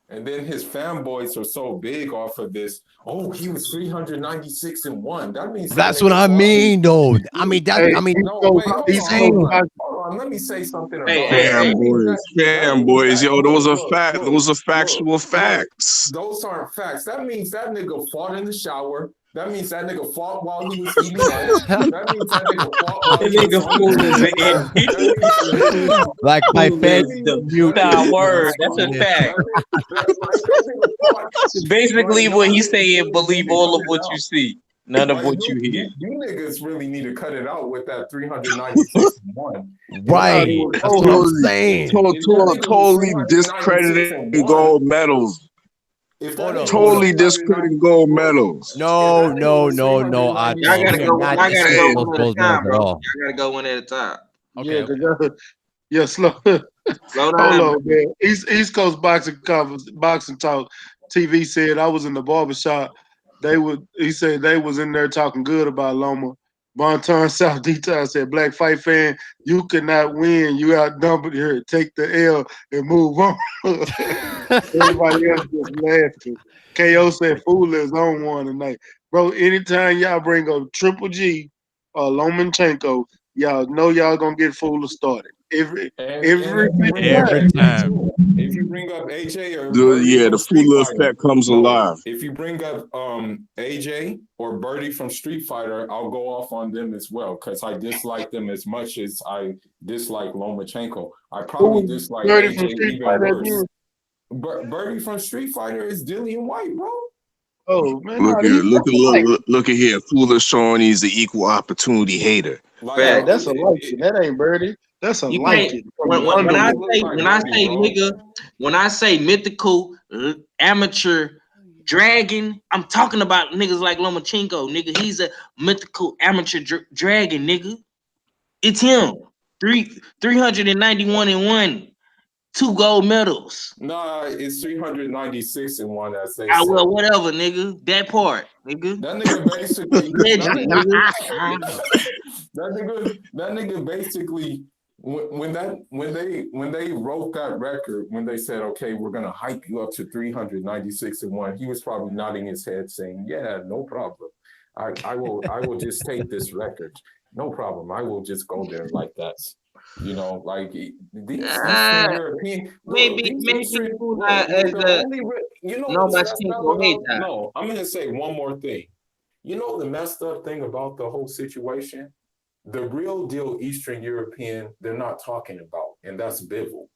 And then his fanboys are so big off of this. Oh, he was 396-1. That means that That's what nigga I fought. mean, though. I mean that. Hey, I mean, No, wait, hold East on, Coast hold on. boxing. Hold on. Let me say something Hey, about hey, that. hey. That means Fanboys, yo, those are look, fact. Those are factual look. facts. Those aren't facts. That means that nigga fought in the shower. That means that nigga fought while he was eating lunch. That means that nigga fought while That he was nigga on fool is the an idiot. That means Black Fight Fool fan, is the mute. word. That's a fact. Basically, what he's saying, believe all of what you see, none of Like what you hear. you niggas really need to cut it out with that 396-1. Right. That's what I'm saying. Totally discrediting 396-1, gold medals. if that Hold nigga up, was hold up. Totally discrediting gold medals. No. if that nigga was I Y'all don't. gotta We are go. not Y'all gotta discussing go those one at a gold time, medals at bro. all. Y'all gotta go one at a time. Okay. Yeah, slow. Slow Hold down. on, man. East Coast boxing talk. TV said I was in the barbershop. He said they was in there talking good about Loma. Bonton South Detail said, Black Fight fan, you cannot win. You outnumbered here. Take the L and move on. Everybody else just laughing. KO said, Fool is on one tonight. Bro, anytime y'all bring up Triple G or Lomachenko, y'all know y'all gonna get Fool started. Every And Every time. if you bring up AJ or Birdie The from Street Fula Fighter, effect comes no, alive. if you bring up AJ or Birdie from Street Fighter, I'll go off on them as well because I dislike them as much as I dislike Lomachenko. I probably dislike Birdie from AJ Street even Fighter worse. again? Birdie from Street Fighter is Dillian White, bro. Oh man, Look at here. Fula showing he's an equal opportunity hater. Like, Right, that's a liking. That ain't Birdie. That's a You can't. liking from When, the when, when I underwood. say when I say nigga, when I say mythical amateur dragon, I'm talking about niggas like Lomachenko, nigga. He's a mythical amateur dragon, nigga. It's him. 391-1, 2 gold medals. Nah, it's 396-1, as they Ah, say. well, whatever, nigga. That part, nigga. That nigga basically Legend, nigga. that nigga basically when they wrote that record, when they said, okay, we're gonna hype you up to 396-1, he was probably nodding his head saying, yeah, no problem. I will just take this record. No problem. I will just go there like that. You know, like these Uh, Eastern European, look, maybe these maybe Eastern, you not look, as the a only, you know no what's más messed up cinco about, metas. no, I'm gonna say one more thing. You know the messed up thing about the whole situation? The real deal Eastern European, they're not talking about, and that's Bivol.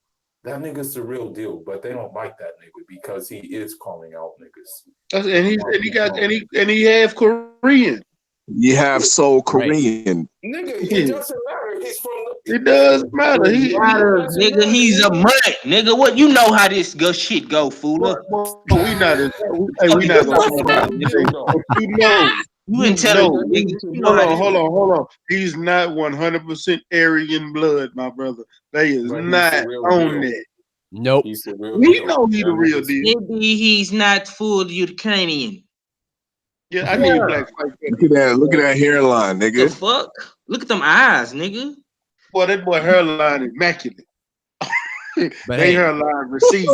That nigga's the real deal, but they don't like that nigga because he is calling out niggas. And he half Korean. You have Soul Right. Korean. Nigga, it doesn't matter. He's from It the does nigga. matter. It He It matters, doesn't nigga. matter, He's a nigga. mutt, nigga. What you know how this go shit go, fooler? we not Fuck we is not you But gonna that's talk the talking about about, real nigga? deal, anything. though. But You you intelligent, know, That nigga. nigga's the You know real how this. deal. hold on. He's not 100% Aryan blood, my brother. They is But he's the not real on deal. that. Nope. He's the real We deal. know he That the real nigga's deal. Maybe he's not full Ukrainian. Yeah, I need a Yeah. black fight Look at that. Look at that hairline, The nigga. fuck? Look at them eyes, nigga. Boy, that boy hairline immaculate. But They hey, hairline receive.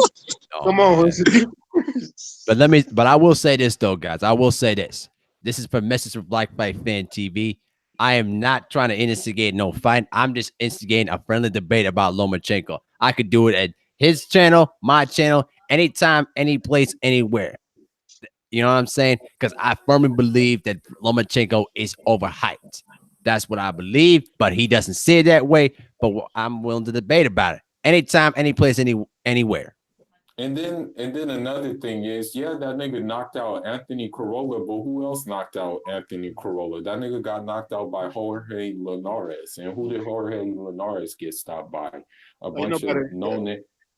oh Come on, man. it's a difference. But I will say this though, guys. I will say this. This is for Message for Black Fight Fan TV. I am not trying to instigate no fight. I'm just instigating a friendly debate about Lomachenko. I could do it at his channel, my channel, anytime, any place, anywhere. You know what I'm saying? Because I firmly believe that Lomachenko is overhyped. That's what I believe, but he doesn't see it that way. But I'm willing to debate about it. Anytime, any place, anywhere. and then another thing is, yeah, that nigga knocked out Anthony Corolla, but who else knocked out Anthony Corolla? That nigga got knocked out by Jorge Linares. And who did Jorge Linares get stopped by? A Ain't bunch nobody of known.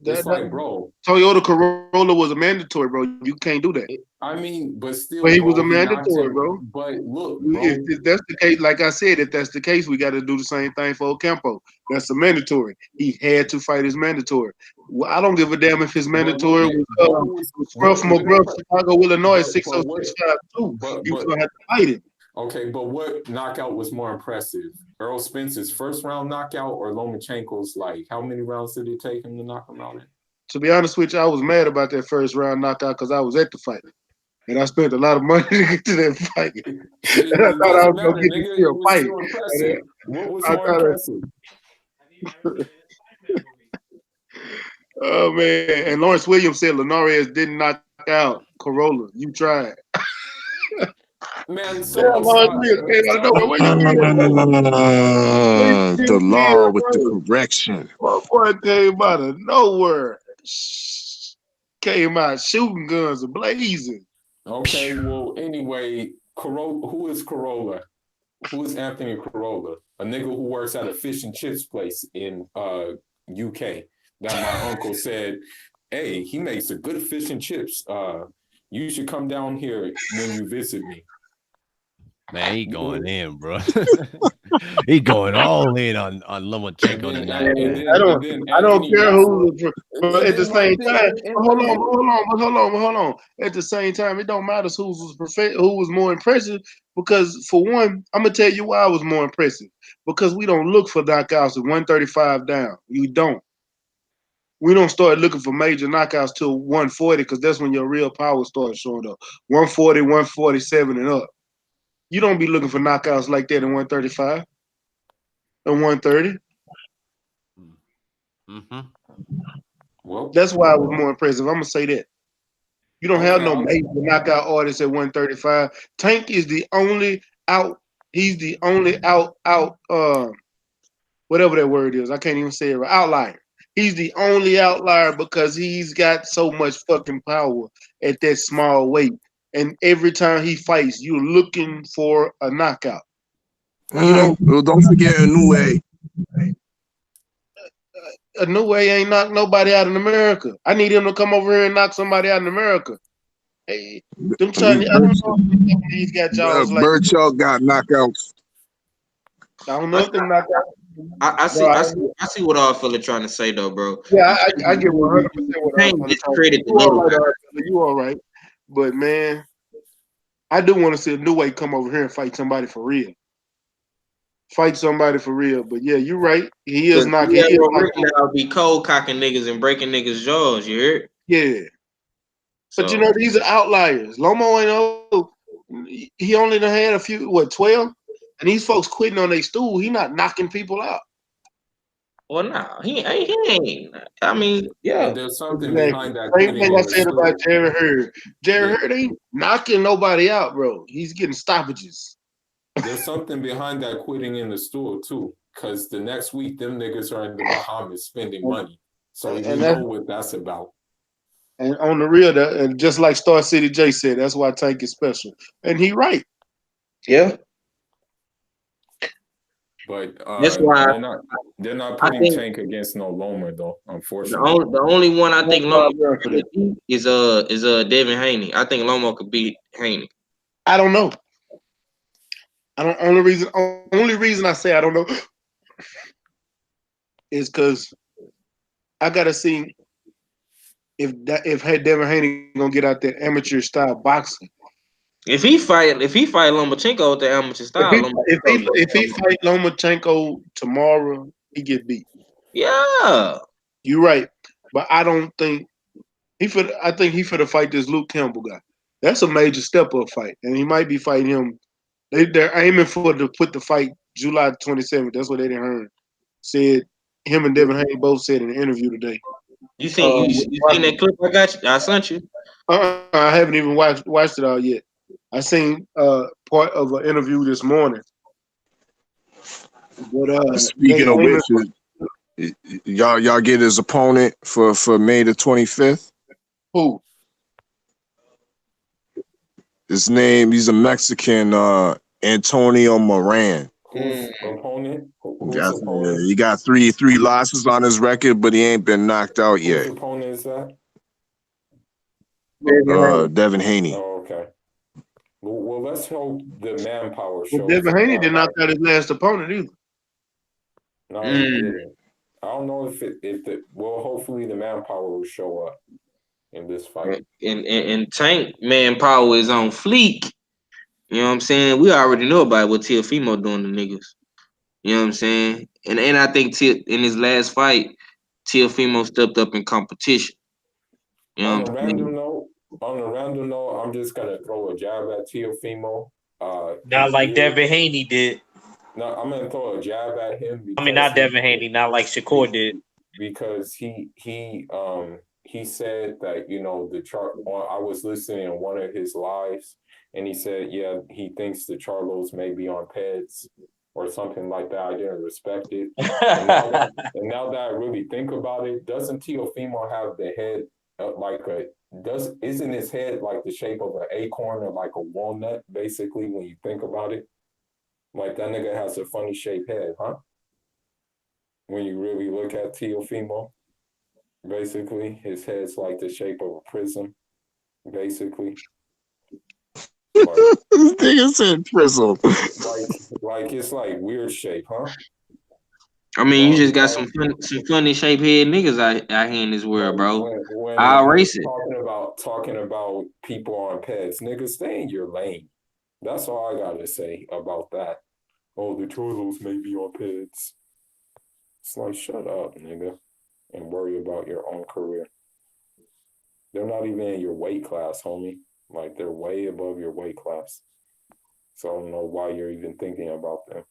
It's like, that bro, Toyota Corolla was a mandatory, bro. You can't do that. I mean, but But still, he was a bro, he knocked mandatory, him. bro. But look, If bro, that's the case, like I said, if that's the case, we got to do the same thing for Ocampo. That's a mandatory. He had to fight his mandatory. Well, I don't give a damn if his but look mandatory at but who was was Scruff from what McGruff, Chicago, Illinois, but what 60652. but He was but going to have to fight him. okay, but what knockout was more impressive? Earl Spence's first round knockout or Lomachenko's, like, how many rounds did it take him to knock him out in? To be honest with you, I was mad about that first round knockout because I was at the fight. And I spent a lot of money to get to that fight. It, And I it thought I doesn't was going matter, to get to nigga. see It a was fight. still And impressive. What was I more thought, impressive? oh, man. And Lawrence Williams said Linares didn't knock out Corolla. You tried. Man, Yeah, somebody Lawrence stop. Williams came out of nowhere. Where you been at, bro? Where The you law been, with the bro? correction. Boy came out of nowhere. Came out shooting guns and blazing. Okay, well, anyway, Corolla, who is Corolla? Who is Anthony Corolla? A nigga who works at a fish and chips place in UK that my uncle said, hey, he makes a good fish and chips. You should come down here when you visit me. Man, he going in, bro. He going all in on Lomachenko And tonight, then, man. and then I don't Anthony care Joshua. but And at the then my same thing, time, and then hold on. At the same time, it don't matter who was more impressive because for one, I'm gonna tell you why I was more impressive. Because we don't look for knockouts at 135 down. You don't. We don't start looking for major knockouts till 140 because that's when your real power starts showing up. 140, 147 and up. You don't be looking for knockouts like that in 135 and 130. Mm-hmm. well, That's why I was more impressive. I'm gonna say that. You don't have okay, no major knockout artist at 135. Tank is the only out. He's the only out. Whatever that word is, I can't even say it right. Outlier. He's the only outlier because he's got so much fucking power at that small weight. And every time he fights, you're looking for a knockout. You don't. Well, don't forget a new way. A new way ain't knock nobody out in America. I need him to come over here and knock somebody out in America. Hey, them Chinese. I don't know if he's got jaws like. Birchall got knockouts. I don't know if them knockouts. I Bro, see, I see, I see what all fella trying to say though, bro. yeah, I get 100% what You I can't was discredit the You all little right, guy. You all right. But man, I do want to see a new way come over here and fight somebody for real. fight somebody for real. But yeah, you're right. He is Cause not. He yeah, is well, not. Rick now be cold cocking niggas and breaking niggas' jaws. You heard? Yeah, but you So know these are outliers. Lomo ain't old. He only done had a few. What 12? And these folks quitting on their stool. He not knocking people out. well, nah, he ain't. I mean, And yeah. there's something Exactly. behind that Same quitting thing I in the said about stool. Jared Hurd. There, Jared Hurd ain't knocking nobody out, bro. He's getting stoppages. there's something behind that quitting in the stool too. Cause the next week them niggas are in the Bahamas spending And, money. So we and know that's what that's about. and on the real, and just like Star City J said, that's why Tank is special. And he right. Yeah. But That's why they're not I putting think Tank against no Lomer though, the unfortunately. only one I think Lomo Bob Young for could that. beat is Devin Haney. I think Lomo could beat Haney. I don't know. I don't. Only reason I say I don't know is because I gotta see if Devin Haney gonna get out that amateur style boxing. If he fight Lomachenko with the amateur If style, he if he Lomachenko. if he fight Lomachenko tomorrow, he get beat. Yeah. You're right, but I don't think he for. I think he for to fight this Luke Campbell guy. That's a major step up fight, and he might be fighting him. They're aiming for to put the fight July 27th. That's what Eddie Hearn said. Him and Devin Haney both said in an interview today. You seen that clip I got you? I sent you. I haven't even watched it all yet. I seen part of an interview this morning, but they Speaking of aiming which, for y'all get his opponent for May the 25th. who? His name, he's a Mexican, Antonio Moran. Who's opponent? Who's Got, opponent? he got three losses on his record, but he ain't been knocked out Whose yet. opponent is that? Devin Haney. Oh, okay. Well, let's hope the manpower Well, shows Devin up. Haney did not got his last opponent either. No, he didn't. I don't know hopefully the manpower will show up in this fight. And Tank manpower is on fleek. You know what I'm saying? We already know about what Teofimo doing to niggas. You know what I'm saying? And I think in his last fight, Teofimo stepped up in competition. You know On what a I'm random saying? note, I'm just gonna throw a jab at Teofimo. Not like Devin Haney did. No, I'm gonna throw a jab at him I mean, because not Devin Haney, not like Shakur did. because he said that the chart. I was listening in one of his lives, and he said, yeah, he thinks the Charlos may be on Peds or something like that. I didn't respect it, and now that I really think about it, doesn't Teofimo have the head isn't his head like the shape of an acorn or like a walnut, basically, when you think about it? Like that nigga has a funny shaped head, huh? When you really look at Teofimo, basically, his head's like the shape of a prism, basically. Like, This nigga said prism. like it's like weird shape, huh? I mean, you Well, just got some funny shaped head niggas out here in this world, bro. I'll when race it's it. talking about people on pets, nigga, stay in your lane. That's all I gotta say about that. Oh, the Cholos may be on pets. It's like, shut up, nigga, and worry about your own career. They're not even in your weight class, homie. Like, they're way above your weight class. So I don't know why you're even thinking about them.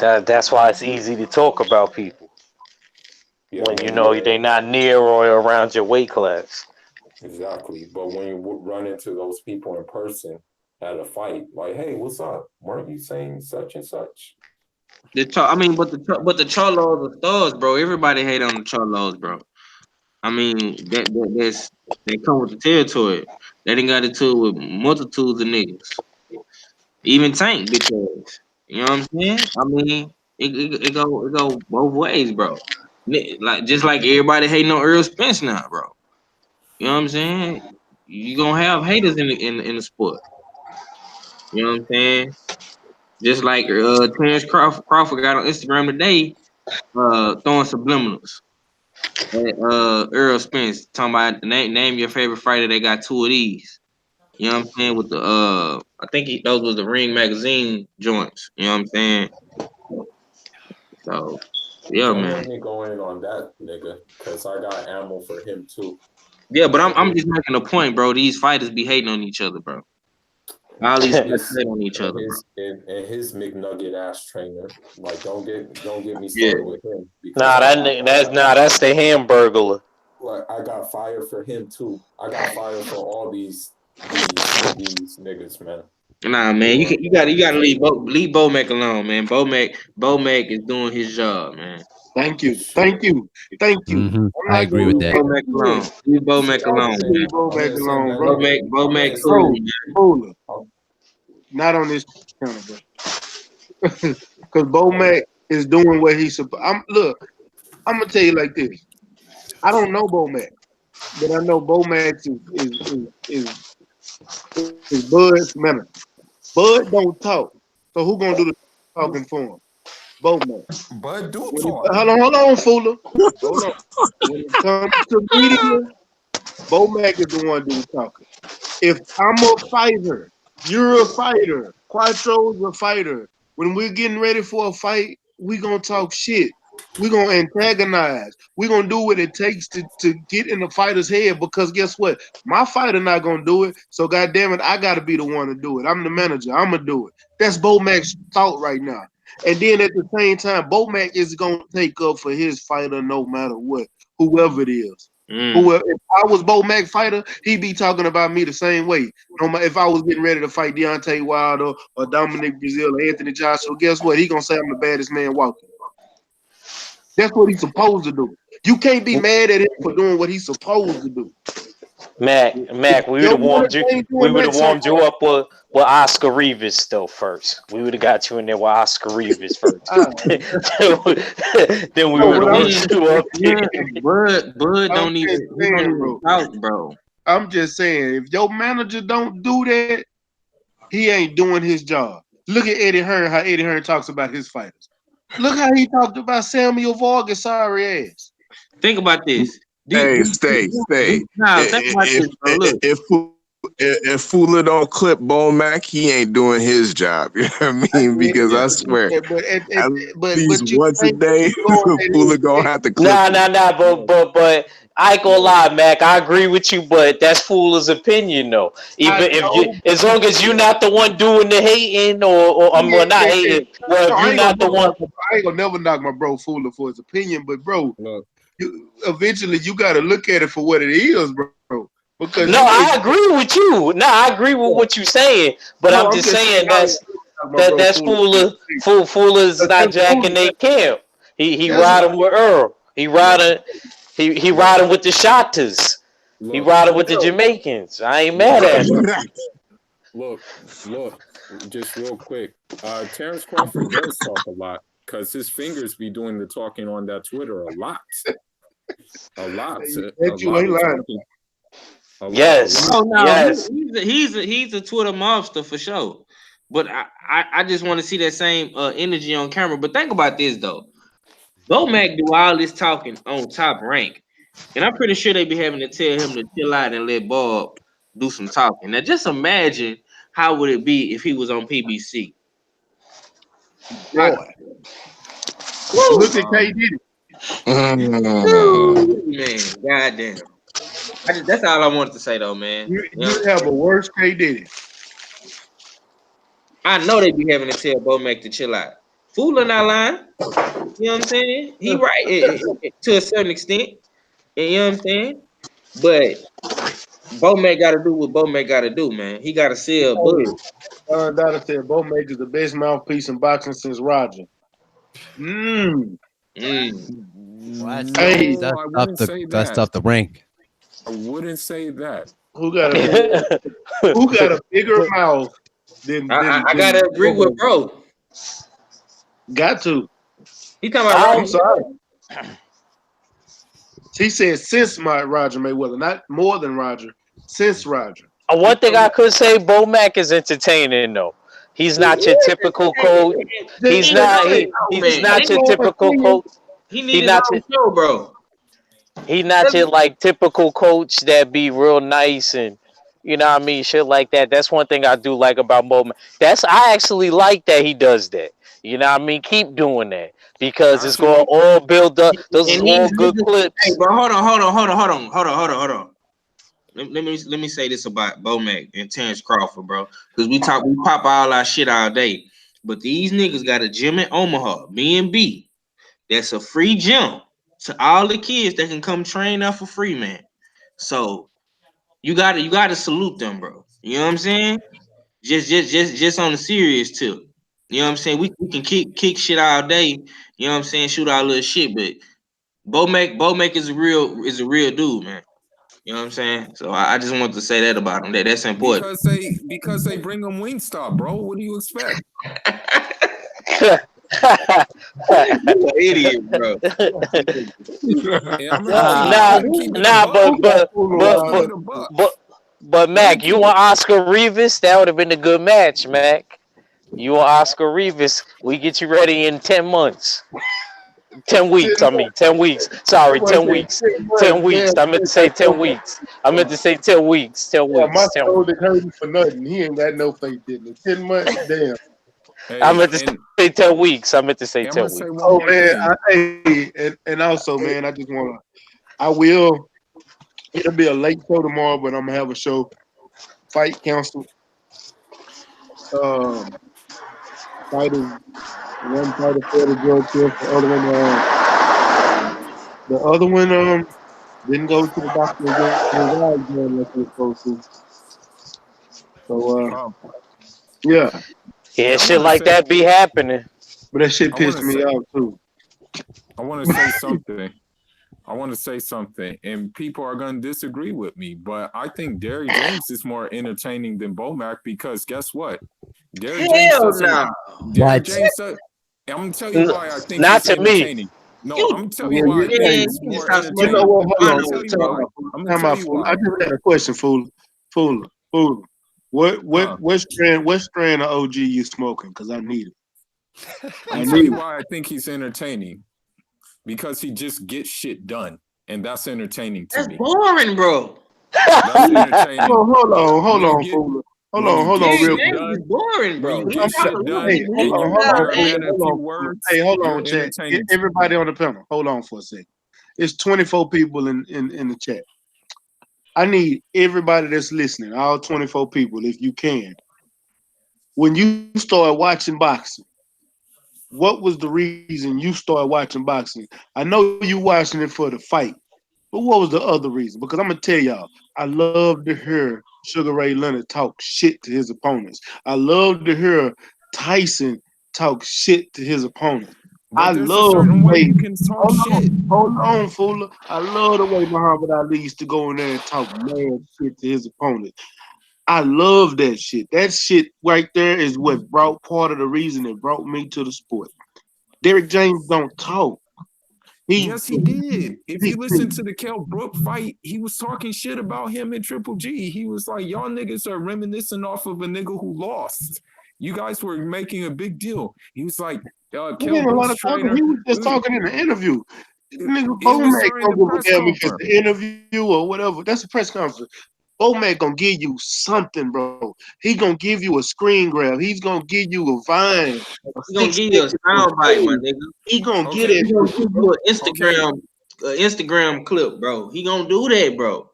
That's why it's easy to talk about people Yeah, when you know they're not near or around your weight class. exactly. But when you run into those people in person at a fight, like, hey, what's up? Weren't you saying such and such? But the Cholos are stars, bro. Everybody hate on the Cholos, bro. I mean, they come with the territory. They done got into it with multitudes of niggas. Even Tank, bitch ass. You know what I'm saying? I mean, it go both ways, bro. Like just like everybody hating on Earl Spence now, bro. You know what I'm saying? You gonna have haters in the sport. You know what I'm saying? Just like Terrence Crawford got on Instagram today, throwing subliminals at Earl Spence, talking about name your favorite fighter. They got two of these. You know what I'm saying? With the I think those was the Ring magazine joints. You know what I'm saying? So yeah, Don't man. let me go in on that nigga, cause I got ammo for him too. Yeah, but And I'm just making a point, bro. These fighters be hating on each other, bro. All these fighters his hate on each other, bro. and his McNugget ass trainer. Like, don't get me Yeah. started with him because Nah, that's the Hamburglar. like I got fire for him too. I got fire for all these niggas, man. Nah, man, Who are you gotta like, leave Bomac alone, man. Bomac is doing his job, man. Thank you. shit. Thank you. Thank you. Hmm. I'm I not agree gonna with Leave that. Bomac alone. Leave Bomac See, I'm alone, gonna man. leave Bo I'm back gonna send alone, that bro. nigga. I'm Bomac gonna cool, Bro, send. man. hold up. I'm, Not on this channel, bro. Because Bo I'm Mac is doing what he's supposed. I'm gonna tell you like this. I don't know Bo Mac, but I know Bo Max is Bud's manager. Bud don't talk, so who gonna do the talking for him? Bo Mac. Bud do When talk. hold on, Fuller. Hold on. When it comes to media, Bo Mac is the one doing the talking. If I'm a fighter, you're a fighter, Quattro's a fighter. When we're getting ready for a fight, we gonna talk shit. We're gonna antagonize. We're gonna do what it takes to get in the fighter's head because guess what? My fighter not gonna do it. So goddamn it, I gotta be the one to do it. I'm the manager. I'm gonna do it. That's Bo Mac's thought right now. And then at the same time, Bo Mac is gonna take up for his fighter no matter what, whoever it is. Mm. Whoever, if I was Bo Mac fighter, he'd be talking about me the same way. No matter if I was getting ready to fight Deontay Wilder or Dominic Brazil or Anthony Joshua, guess what? He gonna say I'm the baddest man walking. That's what he's supposed to do. You can't be mad at him for doing what he's supposed to do. If Mac, we would your have warmed manager you. ain't We doing would that, have warmed you somebody. up with Oscar Rivas though first. We would have got you in there with Oscar Rivas first. Then we No, would what have I'm warmed Man, you up there. man, Bud I'm don't just even saying, bro. talk, bro. I'm just saying, if your manager don't do that, he ain't doing his job. Look at Eddie Hearn, how Eddie Hearn talks about his fighters. Look how he talked about Samuel Vargas' sorry ass. Think about this. Hey, stay. Nah, think about this, bro. Look, If Fuller don't clip Bo Mac, he ain't doing his job. You know what I mean? Because I swear, But at least but you once a can't day, keep going Fuller gonna have to clip Nah, him. nah, nah. But I ain't gonna lie, Mac. I agree with you, but that's Fuller's opinion, though. I Even if you, know. as long as you're not the one doing the hating, or well, not Yeah. hating. Well, No, if you're not the one. I ain't gonna never knock my bro Fuller for his opinion, but bro, Look, eventually you gotta look at it for what it is, bro. Because No, I agree with you. No, I agree with what you're saying, but no, I'm I'm just just saying saying I don't knock my bro that's Fuller. Fuller's not That's jacking Fuller. their camp. He That's riding with Earl. He look, riding he look, riding with the Shotters. He look, riding with the yo, Jamaicans. I ain't mad look, at him. look, look. Just real quick. Terrence Crawford does talk a lot because his fingers be doing the talking on that Twitter a lot, a lot, a that you lot ain't of lying. talking, a Yes, lot. oh no, yes. he's a Twitter mobster for sure. But I just want to see that same energy on camera. But think about this though. Bo Mac do all this talking on Top Rank, and I'm pretty sure they be having to tell him to chill out and let Bob do some talking. Now, just imagine how would it be if he was on PBC? Boy, Woo! look at K Diddy. Mm. Woo! Man, goddamn. That's all I wanted to say though, man. You know You what I'm have a saying? worse K Diddy. I know they be having to tell Bo Mac to chill out. Fooling not lying. You know what I'm saying? He right to a certain extent. You know what I'm saying? But Bo Mac got to do what Bo Mac got to do, man. He got to sell Bud. Hey, Donna said Bo Mac is the best mouthpiece in boxing since Roger. Mm. Mm. Well, Hey, No, I wouldn't say that's that. tough to rank. I wouldn't say that. who got a who got a bigger mouth I gotta agree Bo with Mac? bro. Got to. He talking about I'm I, Roger. sorry. He said since my Roger Mayweather, not more than Roger. Since Roger. He one thing talking I about could say, Bo Mac is entertaining though. He's He not your is. typical Hey, coach. just, He's he ain't not on hey, his he own, he's man. not your typical coach. He need He his not own your show, bro. he not your like typical coach that be real nice and you know what I mean, shit like that. That's one thing I do like about Bowman. I actually like that he does that. You know what I mean? Keep doing that because it's going to Actually, all build up. Those is And all these good niggas, hey, clips. bro, hold on. Let me say this about Bo Mac and Terrence Crawford, bro, because we pop all our shit all day, but these niggas got a gym in Omaha, B&B. That's a free gym to all the kids that can come train out for free, man. So you gotta salute them, bro. You know what I'm saying? Just on the serious tip. You know what I'm saying? We can kick shit all day. You know what I'm saying? Shoot our little shit, but Bo Mac is a real dude, man. You know what I'm saying? So I just wanted to say that about him. That's important. because they bring him Wingstop, bro. What do you expect? You an idiot, bro. And I'm gonna keep I'm nah, gonna keep it a nah, buck. I'm gonna but, keep but, it a buck. but, but, Let me Mac, you keep it. want Oscar Rivas? That would have been a good match, Mac. You want Oscar Rivas? We get you ready in 10 months. 10 weeks, 10 I mean, 10 weeks. Sorry, That boy 10 said weeks. 10 10 months. weeks. Damn, I meant to man, say got 10 weeks. I meant to say 10 weeks. 10 yeah, my weeks. 10 weeks. shoulder hurting for nothing. He ain't got no faith in it. 10 months, damn. I Hey, meant to say 10 weeks. I meant to say and I'm 10 gonna say weeks. one Oh more man, thing. and also man, I just wanna I will it'll be a late show tomorrow, but I'm gonna have a show. Fight Council. Um fighters one fighter for the drug test, the other one didn't go to the doctor and get his eyes done like he was supposed to. So Um, yeah. Yeah, yeah, shit like that be happening. But that shit I want pissed to me say, off too. I want to say something. I want to say something, and people are going to disagree with me, but I think Derrick James is more entertaining than Bomac because guess what? Derrick James Hell doesn't. no. Derrick What? James does. I'm gonna tell you N- why I think Not he's to me. entertaining. No, You I'm gonna tell you Yeah, why I think hey, man, he's you can more stop you know smoking entertaining. what? Hold I'm on. gonna tell you Time why. out. Fool. I'm gonna Time tell out, you fool. I why. just had a question, fool. Fool. Huh? What strand of OG you smoking? Cause I need it. I'm I gonna tell need you it. why I think he's entertaining because he just gets shit done, and that's entertaining to That's me. boring, bro. That's entertaining Hold when you on, get fool. Hold on, Derrick real shit quick. James is done. boring, When bro. you You get gotta shit look. done Hey, He and can you rap format and a few Fool. words, Hey, hold you're on, chat. entertaining to me. Everybody on the panel. Hold on for a second. It's 24 people in the chat. I need everybody that's listening, all 24 people, if you can. When you started watching boxing, what was the reason you started watching boxing? I know you watching it for the fight, but what was the other reason? Because I'm gonna tell y'all, I love to hear Sugar Ray Leonard talk shit to his opponents. I love to hear Tyson talk shit to his opponents. I But there's a love the certain way way. you can talk shit. Hold on, fool. I love the way Muhammad Ali used to go in there and talk mad shit to his opponents. I love that shit. That shit right there is what brought part of the reason that brought me to the sport. Derrick James don't talk. He, Yes, he did. If you he listen to the Kell Brook fight, he was talking shit about him and Triple G. He was like, y'all niggas are reminiscing off of a nigga who lost. You guys were making a big deal. He was like, He Kell ain't a lot Brook's of talking. trainer. He was just It, talking in the interview. Nigga, it was Bomac during don't the give a press damn if it's conference. the interview or whatever. That's a press conference. Bomac gonna give you something, bro. He gonna give you a screen grab. He's gonna give you a vine, a he gonna give you a 6 second sound bite, my play. nigga. He gonna get Okay, He it. gonna give you an okay, Instagram clip, bro. He gonna do that, bro.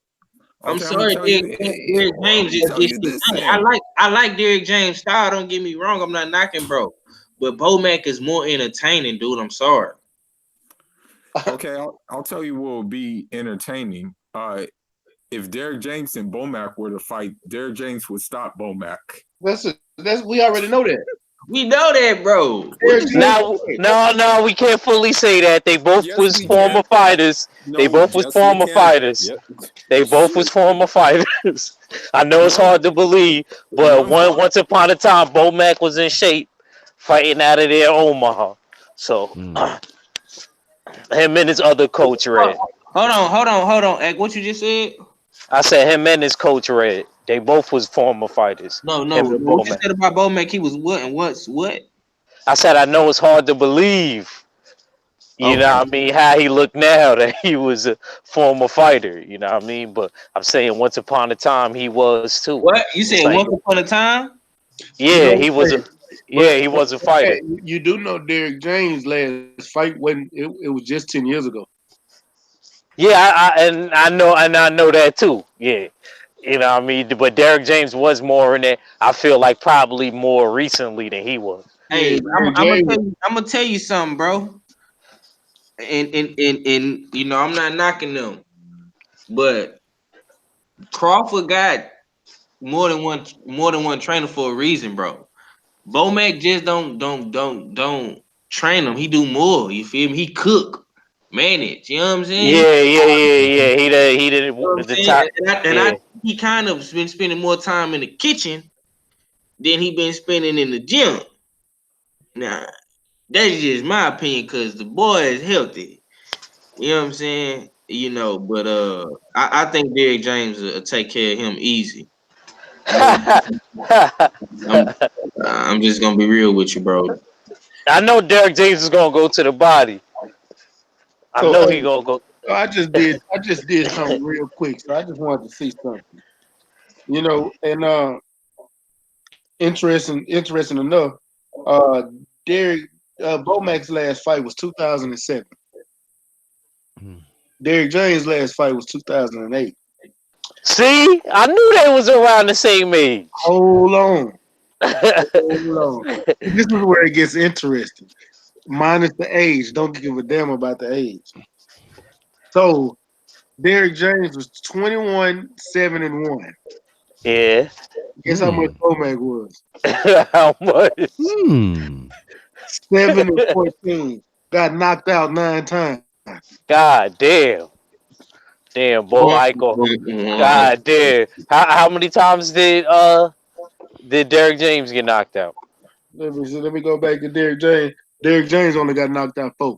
I'm okay. I'm gonna sorry, tell you. Derrick I'm James gonna just tell gets you it this done. then. I like Derrick James' style. Don't get me wrong. I'm not knocking, bro. But Bo Mac is more entertaining, dude. I'm sorry. Okay, I'll tell you what will be entertaining. If Derrick James and Bomac were to fight, Derrick James would stop Bomac. That's we already know that. We know that, bro. What Derrick is you James, Now, no, we can't fully say that. They both Yes, was we can. former fighters. They No, both was yes, we former can. fighters. Yep. They both was Shit. former fighters. I know it's No, hard to believe, but one fought. once upon a time, Bo Mac was in shape, fighting out of there, Omaha. So Mm. him and his other coach Red. hold on. Egg, what you just said? I said him and his coach Red. They both was former fighters. No. Him and Bo What you Mac. said about Bo Mac? He was what and what's what? I said I know it's hard to believe. You know Okay. what I mean? How he looked now that he was a former fighter. You know what I mean? But I'm saying once upon a time he was too. What you It's said? like Once upon a time. you yeah, know, he was a Yeah, he wasn't fighting. You do know Derrick James' last fight when it was just 10 years ago. Yeah, I know that too. Yeah, you know what I mean. But Derrick James was more in it. I feel like probably more recently than he was. Yeah, Hey, Derrick James. I'm gonna tell you something, bro. And you know, I'm not knocking them, but Crawford got more than one trainer for a reason, bro. Bomac just don't train him. He do more. You feel me? He cook, manage. You know what I'm saying? Yeah. He did You know what I'm the saying? top. I Yeah, he kind of been spending more time in the kitchen than he been spending in the gym. Now, that's just my opinion because the boy is healthy. You know what I'm saying? You know, but I think Derrick James will take care of him easy. I'm I'm just gonna be real with you, bro. I know Derrick James is gonna go to the body. I So know he gonna go. I just did something real quick. So I just wanted to see something. You know, and interesting enough, uh Derrick Bomac's last fight was 2007. Hmm. Derrick James' last fight was 2008. See, I knew they was around the same age. Hold on. Hold on. This is where it gets interesting. Minus the age. Don't give a damn about the age. So Derrick James was 21, 7 and 1. Yeah. Guess how much Hmm. Bomac was? How much? Hmm. 7 and 14. Got knocked out 9 times. God damn. Damn, boy, Eichel. God damn. How many times did Derrick James get knocked out? Let me go back to Derrick James. Derrick James only got knocked out 4.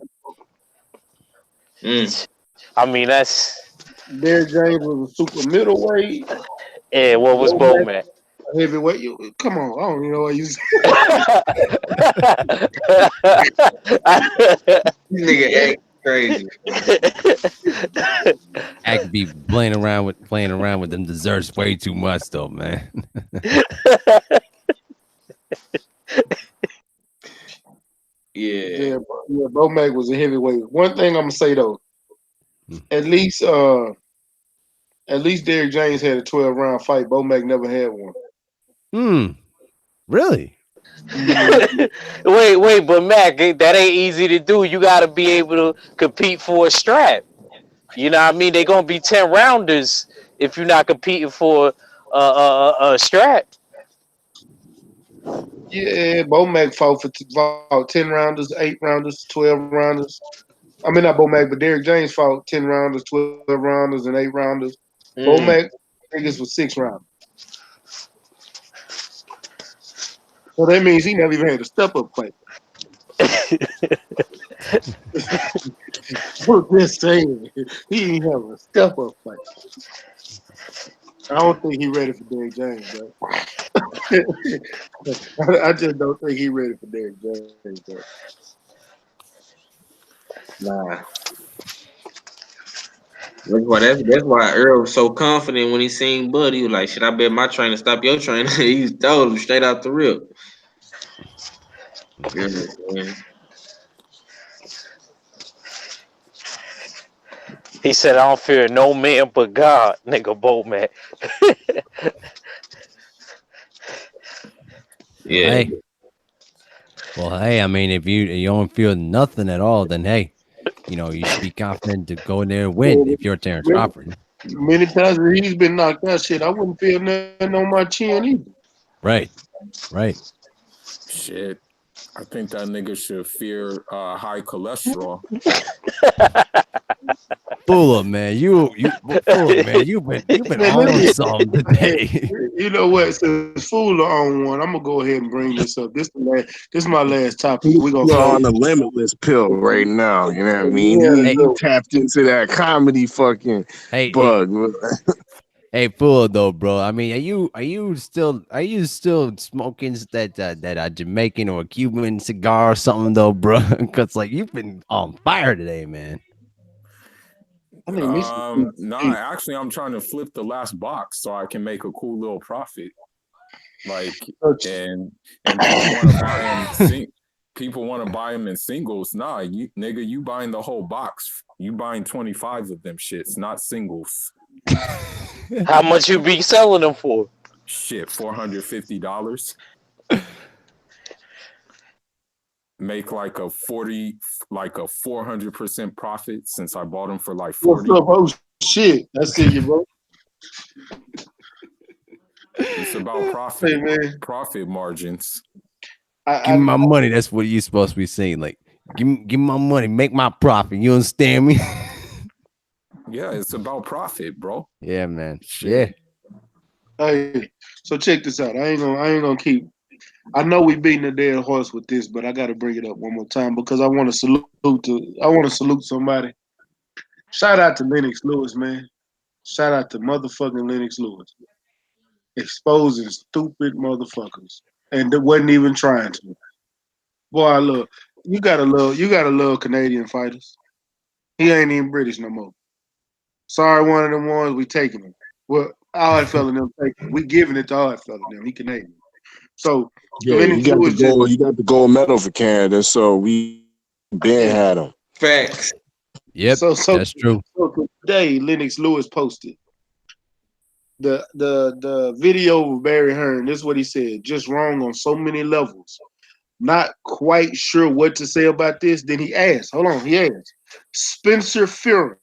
Mm. I mean, that's Derrick James was a super middleweight. yeah. What was Bomac Bowman? a heavyweight. Come on, I don't even know what you say. This nigga act crazy. I could be playing around with them desserts way too much though, man. Yeah. Yeah, Bomac was a heavyweight. One thing I'm gonna say though, Hmm. at least Derrick James had a 12-round fight. Bomac never had one. Hmm. Really? Yeah, wait, but Mac, that ain't easy to do. You got to be able to compete for a strap. You know what I mean? They gonna be 10 rounders if you're not competing for a strap. yeah. Bomac fought 10 rounders, 8 rounders, 12 rounders. I mean not Bomac, but Derrick James fought 10 rounders, 12 rounders, and 8 rounders. Mm. Bomac, I think it was 6 rounds. So that means he never even had a step up fight. I'm just saying, he didn't have a step up fight. I don't think he ready for Derrick James, bro. I just don't think he ready for Derrick James, bro. Nah. That's why Earl was so confident when he seen Bud. He was like, "Should I bet my trainer stop your trainer?" He told him straight out the rip. You know what I'm saying? He said, "I don't fear no man but God, nigga, Bowman." Well, Yeah. hey. Well, hey. I mean, if you don't feel nothing at all, then hey, you should be confident to go in there and win if you're Terrence Many, Crawford. many times when he's been knocked out, shit, I wouldn't feel nothing on my chin either. Right. Right. Shit. I think that nigga should fear high cholesterol. Fuller, man. Fuller, man. You've been Man, let on me, some today. you know what? Since Fool on one, I'm gonna go ahead and bring this up. This is my last topic. We're gonna You're close. on the limitless pill right now. You know what I mean? Yeah, He, Hey, he so tapped into that comedy fucking hey, bug. hey, Fuller though, bro. I mean, are you still smoking that Jamaican or Cuban cigar or something though, bro? Because like you've been on fire today, man. I need me some Nah, PCP. actually, I'm trying to flip the last box so I can make a cool little profit. Like, So, and people want to buy them. People want to buy them in singles. Nah, you nigga, you buying the whole box. You buying 25 of them shits, not singles. How much you be selling them for? Shit, $450. Make like a 40, like a 400% profit since I bought them for like what's 40. up? Oh shit, I see you, bro. It's about Hey man, profit margins. Give I me my money. That's what you supposed to be saying. Like, give me my money. Make my profit. You understand me? Yeah, it's about profit, bro. Yeah, man. Shit. Yeah. hey. So check this out. I ain't gonna keep. I know we beating a dead horse with this, but I got to bring it up one more time because I want to salute somebody. Shout out to Lennox Lewis, man. Shout out to motherfucking Lennox Lewis, exposing stupid motherfuckers, and they wasn't even trying to. Boy, I love you gotta love Canadian fighters. He ain't even British no more. Sorry, one of them ones we taking him. Well, Oddfell and them taking him. We giving it to Oddfell and them. He Canadian. So Yeah, Lennox you got the Lewis just gold. You got the gold medal for Canada, so we been had him. Facts. Yep. so That's true. today Lennox Lewis posted the video of Barry Hearn. This is what he said. Just wrong on so many levels. Not quite sure what to say about this. Then he asked, hold on, he asked, Spencer Fearon,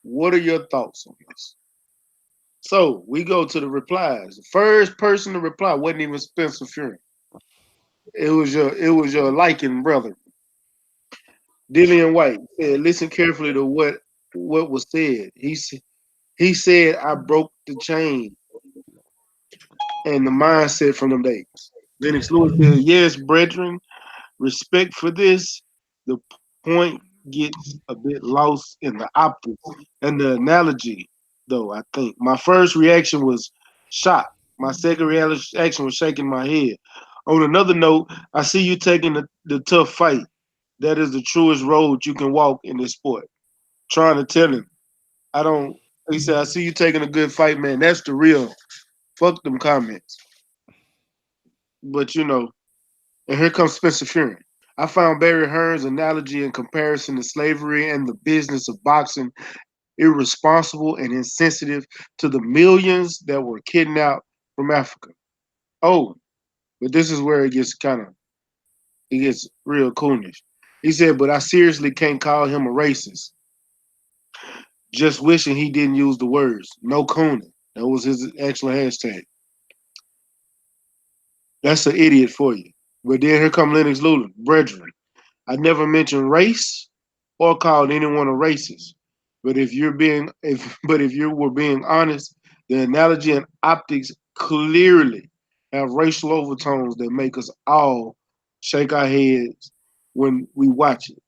what are your thoughts on this? So we go to the replies. The first person to reply wasn't even Spencer Fearon. It was your liking brother, Dillian White. Said, listen carefully to what was said. He said I broke the chain and the mindset from them days. Lennox Lewis said, yes, brethren, respect for this. The point gets a bit lost in the optics and the analogy, though, I think. My first reaction was shock. My second reaction was shaking my head. On another note, I see you taking the tough fight. That is the truest road you can walk in this sport. Trying to tell him, I don't, he said, I see you taking a good fight, man. That's the real. Fuck them comments. But, and here comes Spencer Fearon. I found Barry Hearn's analogy and comparison to slavery and the business of boxing irresponsible and insensitive to the millions that were kidnapped from Africa. Oh, but this is where it gets real coonish. He said, but I seriously can't call him a racist. Just wishing he didn't use the words. No cooning. That was his actual hashtag. That's an idiot for you. But then here come Lennox Lewis, brethren. I never mentioned race or called anyone a racist. But if you were being honest, the analogy and optics clearly have racial overtones that make us all shake our heads when we watch it.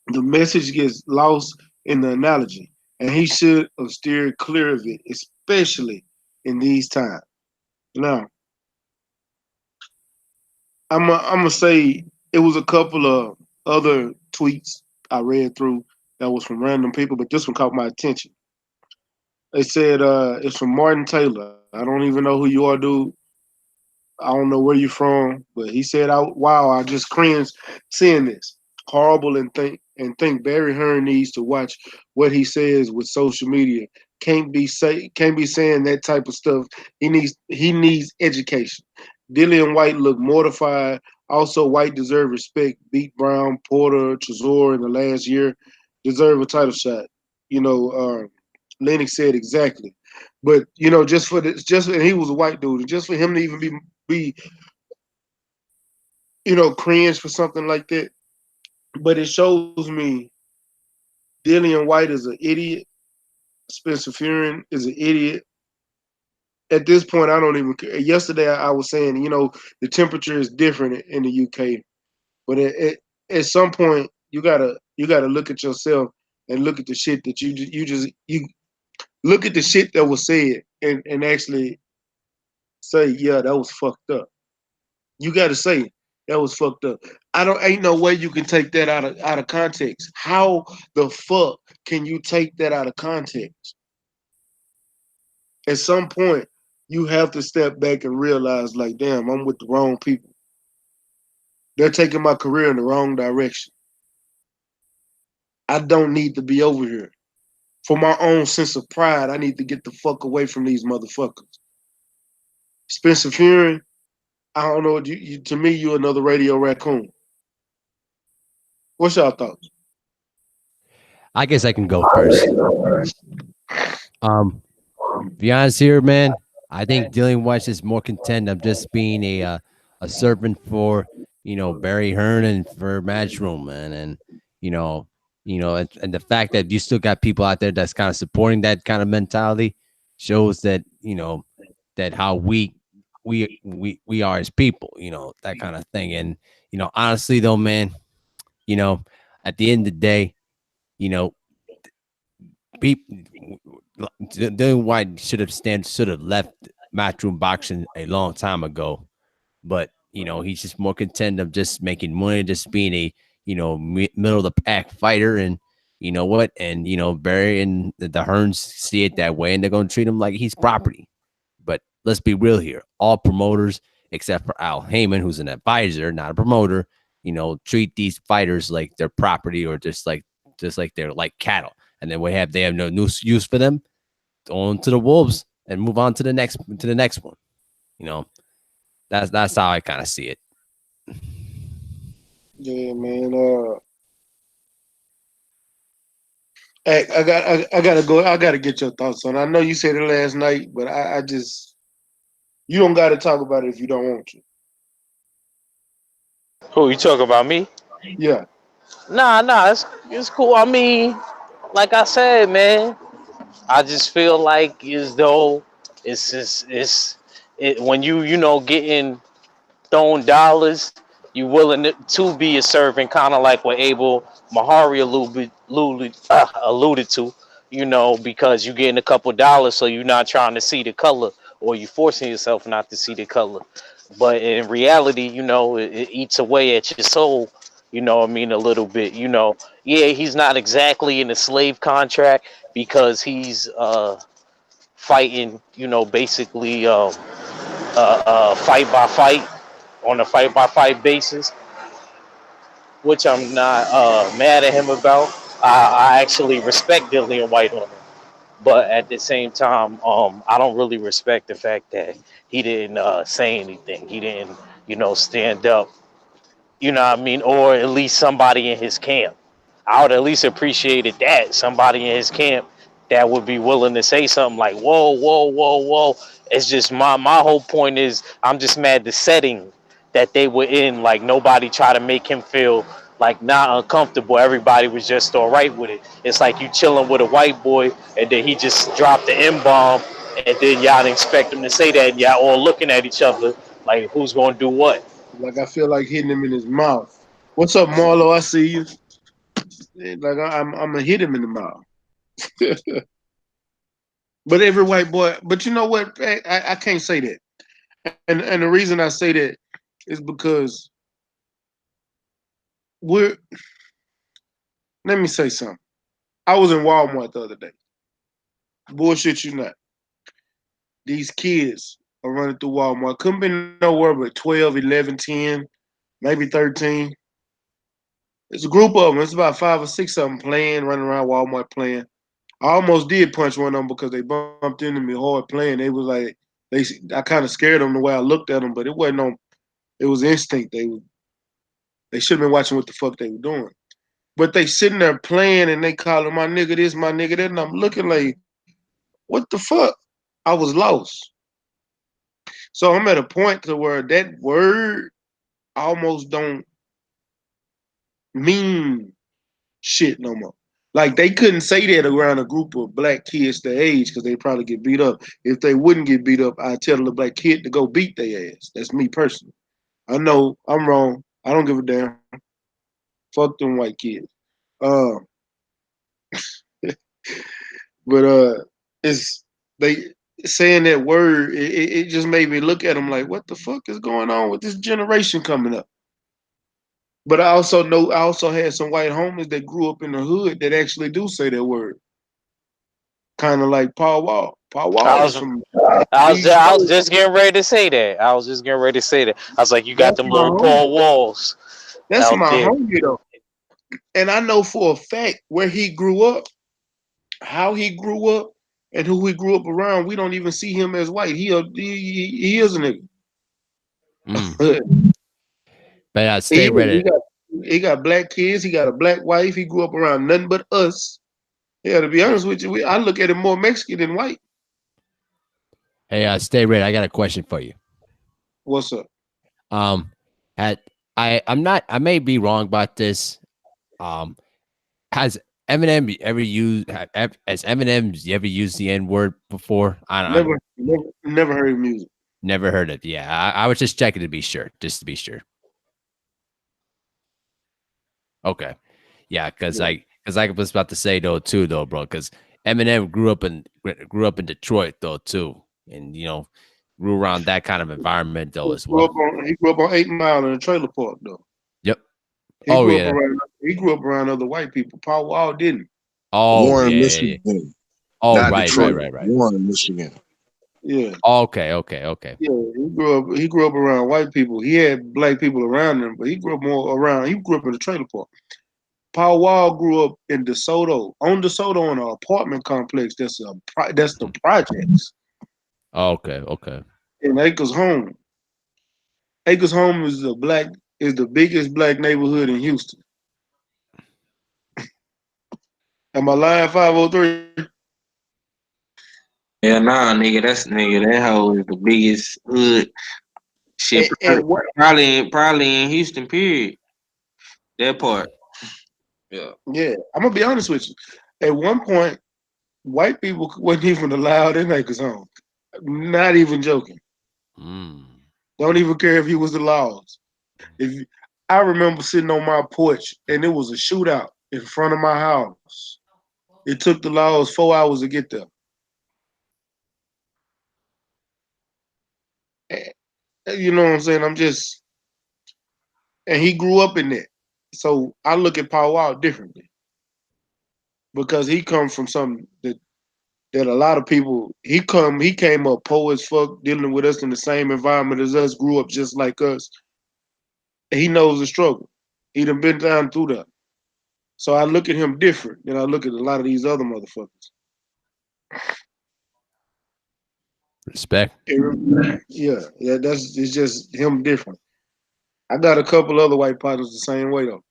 The message gets lost in the analogy, and he should have steered clear of it, especially in these times. Now, I'm gonna say it was a couple of other tweets I read through that was from random people, but this one caught my attention. They said it's from Martin Taylor. I don't even know who you are, dude. I don't know where you're from, but he said, "Wow, I just cringe seeing this. Horrible and think Barry Hearn needs to watch what he says with social media. Can't be saying that type of stuff. He needs education. Dillian White looked mortified. Also, White deserve respect. Beat Brown, Porter, Chisora in the last year. Deserve a title shot. You know, Lennox said exactly. But and he was a white dude, and just for him to even be cringe for something like that. But it shows me Dillian White is an idiot. Spencer Fearon is an idiot. At this point, I don't even care. Yesterday, I was saying, the temperature is different in the UK, but at some point, you gotta look at yourself and look at the shit that you look at the shit that was said and actually say, yeah, that was fucked up. You got to say that was fucked up. I don't ain't no way you can take that out of context. How the fuck can you take that out of context? At some point, You have to step back and realize, like, damn, I'm with the wrong people. They're taking my career in the wrong direction. I don't need to be over here. For my own sense of pride, I need to get the fuck away from these motherfuckers. Spencer Fury, I don't know. To me, you another radio raccoon. What's y'all thoughts? I guess I can go first. Um, be honest here, man. I think Dillian White is more content of just being a servant for Barry Hearn and for Matchroom, man, and you know and the fact that you still got people out there that's kind of supporting that kind of mentality shows that that how we are as people, that kind of thing, and honestly though, man, you know at the end of the day, you know people. Dylan White should have left matchroom boxing a long time ago, but he's just more content of just making money, just being a middle of the pack fighter, and you know what, and Barry and the Hearns see it that way, and they're going to treat him like he's property. But let's be real here: all promoters except for Al Heyman, who's an advisor, not a promoter, treat these fighters like they're property, or just like they're like cattle, and then they have no use for them, on to the wolves and move on to the next one. You know, that's how I kind of see it. Yeah, man. I gotta go. I gotta get your thoughts on it. I know you said it last night, but I just you don't got to talk about it if you don't want to. Who you talking about, me? Yeah, Nah, it's cool. I mean, like I said, man, I just feel like as though when getting throwing dollars, you willing to be a servant, kind of like what Abel Mahari alluded to, because you're getting a couple dollars, so you're not trying to see the color, or you forcing yourself not to see the color. But in reality, it eats away at your soul. I mean, a little bit. Yeah, he's not exactly in a slave contract because he's fighting. Basically, fight by fight on a fight by fight basis, which I'm not mad at him about. I actually respect Dillian White on it, but at the same time, I don't really respect the fact that he didn't say anything. He didn't, stand up. You know what I mean? Or at least somebody in his camp. I would at least appreciated that somebody in his camp that would be willing to say something like, "Whoa, whoa, whoa, whoa." It's just my whole point is I'm just mad the setting that they were in. Like nobody tried to make him feel like not uncomfortable. Everybody was just all right with it. It's like you chilling with a white boy and then he just dropped the M bomb, and then y'all didn't expect him to say that, and y'all all looking at each other like who's gonna do what. like I feel like hitting him in his mouth. What's up, Marlo? I see you. Like I'm gonna hit him in the mouth. But every white boy. But you know what? I can't say that. And the reason I say that is because we're. Let me say something. I was in Walmart the other day. Bullshit you not. These kids are running through Walmart. Couldn't be nowhere but 12, 11, 10, maybe 13. It's a group of them. It's about 5 or 6 of them playing, running around Walmart playing. I almost did punch one of them because they bumped into me hard playing. They was like, I kind of scared them the way I looked at them, but it wasn't on. It was instinct. They should have been watching what the fuck they were doing. But they sitting there playing and they calling my nigga this, my nigga that, and I'm looking like, what the fuck? I was lost. So I'm at a point to where that word almost don't mean shit no more. Like they couldn't say that around a group of black kids their age because they probably get beat up. If they wouldn't get beat up, I'd tell the black kid to go beat their ass. That's me personally. I know I'm wrong. I don't give a damn. Fuck them white kids. Uh, but it's they saying that word. It just made me look at them like, what the fuck is going on with this generation coming up? But I also know I also had some white homies that grew up in the hood that actually do say that word, kind of like Paul Wall. Paul Wall is from East I was Coast. just getting ready to say that. I was just getting ready to say that. I was like, you got That's them my little homie. Paul Walls That's out my there. homie though. And I know for a fact where he grew up, how he grew up, and who he grew up around. We don't even see him as white. He is a nigga. Mm. he, But he stay ready. got he got black kids. He got a black wife. He grew up around nothing but us. Yeah, to be honest with you, I look at him more Mexican than white. Hey, stay ready. I got a question for you. What's up? Um, at I'm not. I may be wrong about this. Um, has Eminem ever used? Has Eminem ever used the N word before? I Never heard music. never heard it. Yeah, I was just checking to be sure, just to be sure. Okay, yeah, because Yeah. I was about to say though too though, bro, because Eminem grew up in Detroit though too, and grew around that kind of environment though as well. He grew up on 8 Mile in a trailer park though. Yep. Oh yeah. He grew up around other white people. Paul Wall didn't. Oh Warren, yeah, yeah, yeah. Michigan, Oh not right, Yeah, right, Detroit. right, right. Warren, Michigan. yeah, Okay, okay, okay. yeah. He grew up around white people. He had black people around him, but he grew up more around. He grew up in a trailer park. Paul Wall grew up in DeSoto, on DeSoto in an apartment complex. That's the projects Okay, okay. in Acres Home. Acres Home is the biggest black neighborhood in Houston. Am I lying? 503. Yeah, nah, nigga, that hoe is the biggest hood shit. And what? Probably in Houston. Period. That part. Yeah. Yeah, I'm gonna be honest with you. At one point, white people wasn't even allowed in Acres Home. Not even joking. Mm. Don't even care if he was the laws. If I remember sitting on my porch and it was a shootout in front of my house. It took the laws 4 hours to get there. You know what I'm saying? And he grew up in that. So I look at Paul Wall differently because he comes from something that a lot of people he came up poor as fuck, dealing with us in the same environment as us, grew up just like us. And he knows the struggle. He done been down through that. So I look at him different than I look at a lot of these other motherfuckers. Respect. Yeah, it's just him different. I got a couple other white partners the same way though.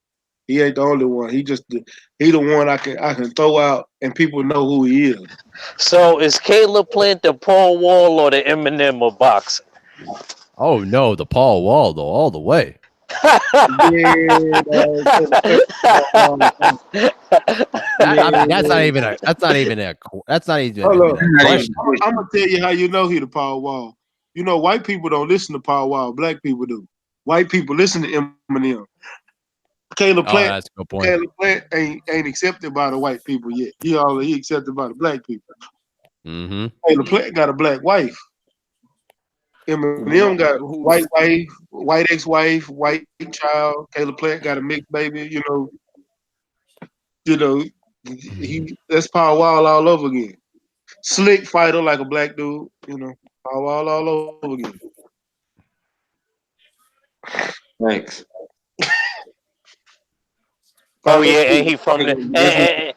He ain't the only one. He the one I can throw out and people know who he is. So is Caleb playing the Paul Wall or the Eminem of boxing? Oh no, the Paul Wall though, all the way. Yeah, I mean, that's not yeah. even a. That's not even a. That's not even Hold a up. Not even question. I'm gonna tell you how you know he the Paul Wall. You know, white people don't listen to Paul Wall. Black people do. White people listen to Eminem. Caleb Oh, Plant. that's a good point. Caleb Plant ain't accepted by the white people yet. He accepted by the black people. Mm-hmm. Caleb Plant got a black wife. Eminem got white Who's wife, white ex-wife, white child. Caleb Plant got a mixed baby. You know, that's Paul Wall all over again. Slick fighter like a black dude. Paul Wall all over again. thanks. Oh yeah, and 502 he from the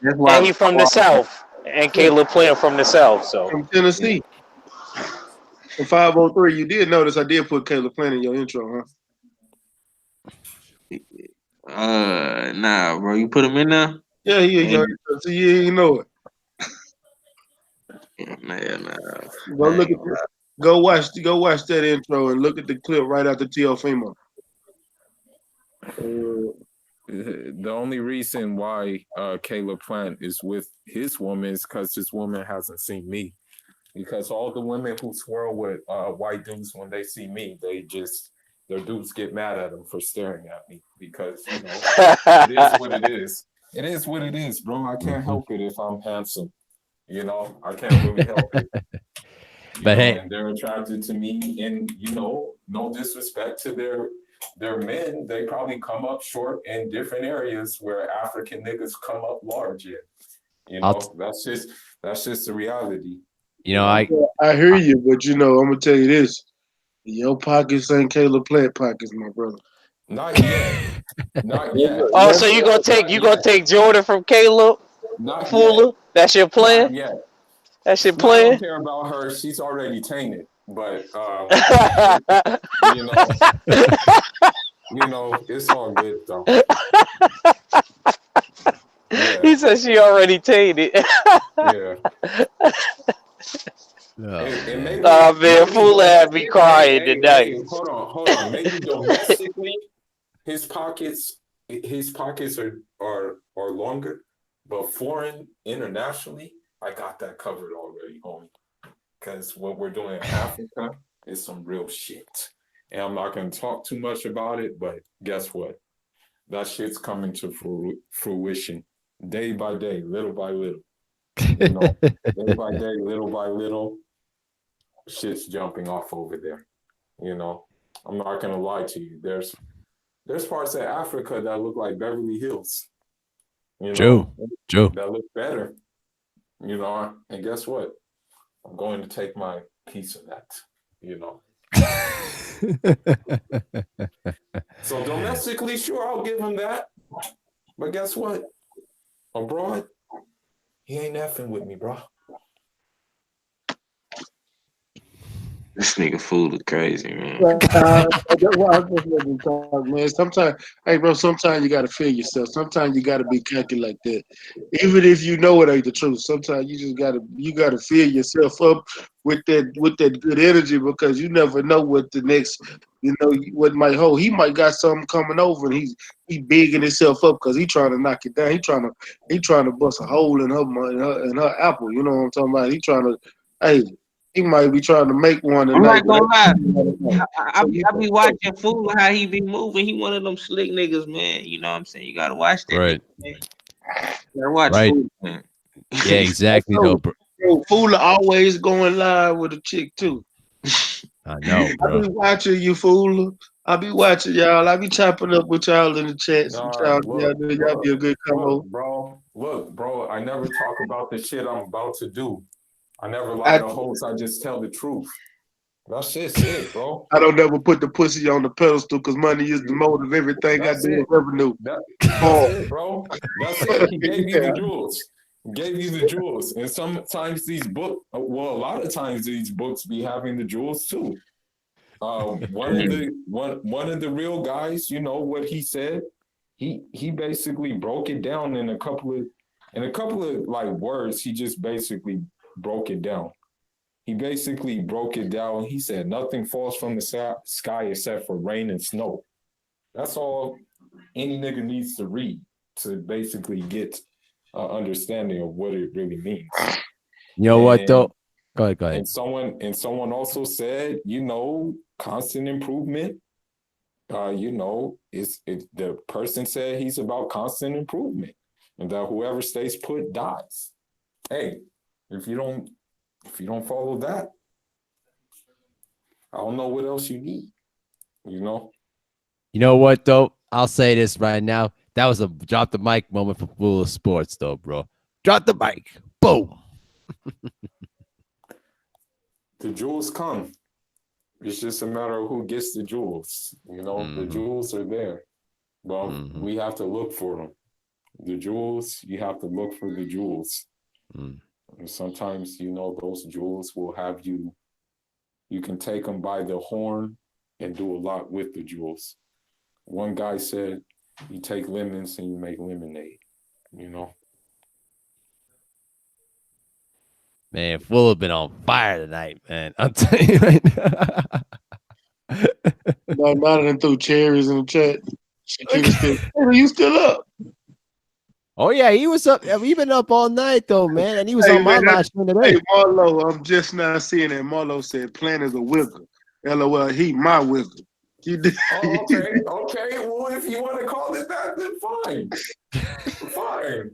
That's and why. he from the South. And yeah, Caleb playing from the South, so from Yeah. Tennessee. And 503, you did notice I did put Caleb Plant in your intro, huh? Nah, bro. You put him in there. Yeah, he in Yeah, your intro, so you ain't know it. nah. Go I look ain't at gonna the, go watch that intro and look at the clip right after Teofimo. the only reason why Caleb Plant is with his woman is because his woman hasn't seen me. Because all the women who swirl with white dudes when they see me, their dudes get mad at them for staring at me because it is what it is. It is what it is, bro. I can't Mm-hmm. help it if I'm handsome. I can't really help it. But hey, And they're attracted to me, and no disrespect to their men, they probably come up short in different areas where African niggas come up large in. I'll t- That's just the reality. You know, I I hear you, but I'm gonna tell you this: your pockets ain't Caleb Plant pockets, my brother. Not yet. Not yet. Oh, That's so Not you gonna yet. take Jordan from Caleb Not yet. Fuller? That's your plan? Not yet. That's your No, I don't plan? care about her. She's already tainted. But you know, it's all good though. Yeah, He said she already tainted. yeah. oh And man. maybe Oh man, maybe Fuller had me crying tonight. hold on. Maybe domestically his pockets are longer, but foreign internationally, I got that covered already, homie. Because what we're doing in Africa is some real shit. And I'm not gonna talk too much about it, but guess what? That shit's coming to fruition day by day, little by little. Day by day, little by little, shit's jumping off over there. I'm not gonna lie to you. There's parts of Africa that look like Beverly Hills. True. That look better. And guess what? I'm going to take my piece of that. So domestically, sure, I'll give him that. But guess what? Abroad, he ain't effing with me, bro. This nigga fool is crazy, man. That's why I'm just letting you talk, man. Sometimes, hey, bro, sometimes you gotta feel yourself. Sometimes you gotta be cocky like that, even if you know it ain't the truth. Sometimes you just gotta feel yourself up with that good energy, because you never know what the next, what might hold. He might got something coming over, and he bigging himself up because he trying to knock it down. He trying to bust a hole in her apple. You know what I'm talking about? He trying to, hey. He might be trying to make one I'm tonight. not gonna lie. I So be watching Fool how he be moving. He one of them slick niggas, man. You know what I'm saying? You gotta watch that Right. nigga, man. You gotta watch Right. Fool, man. Yeah, exactly though, bro. Fooler always going live with a chick too. I know, I bro. be watching you, Fooler. I be watching y'all. I be chopping up with y'all in the chats. Nah, Y'all be a good combo. look, bro. I never talk about the shit I'm about to do. I never lie I, to hoes. I just tell the truth. That shit's it, bro. I don't ever put the pussy on the pedestal because money is the motive. Everything I That's do is it. revenue. That's it, bro. That's it. He gave you Yeah. the jewels. Gave you the jewels. And sometimes a lot of times these books be having the jewels too. One of the real guys, what he said. He basically broke it down in a couple of like words. He just basically broke it down. He basically broke it down. He said nothing falls from the sky except for rain and snow. That's all any nigga needs to read to basically get an understanding of what it really means. You know what though? Go ahead. And someone also said, constant improvement. The person said he's about constant improvement, and that whoever stays put dies. Hey, if you don't follow that, I don't know what else you need. You know what though? I'll say this right now. That was a drop the mic moment for Full of Sports though, bro. Drop the mic. Boom. The jewels come. It's just a matter of who gets the jewels. The jewels are there, but we have to look for them. The jewels, you have to look for the jewels. And sometimes, those jewels will have you can take them by the horn and do a lot with the jewels. One guy said, you take lemons and you make lemonade, Man, Full have been on fire tonight, man. I'm telling you right now. Not threw cherries in the chat. Shakira still. Hey, you still up? Oh yeah, he was up. He been up all night though, man, and he was on my live stream today. Hey, Marlo, I'm just now seeing that. Marlo said, "Plan is a wiggle." LOL, he my wiggle. You did. okay. Well, if you want to call it that, then fine. Fine.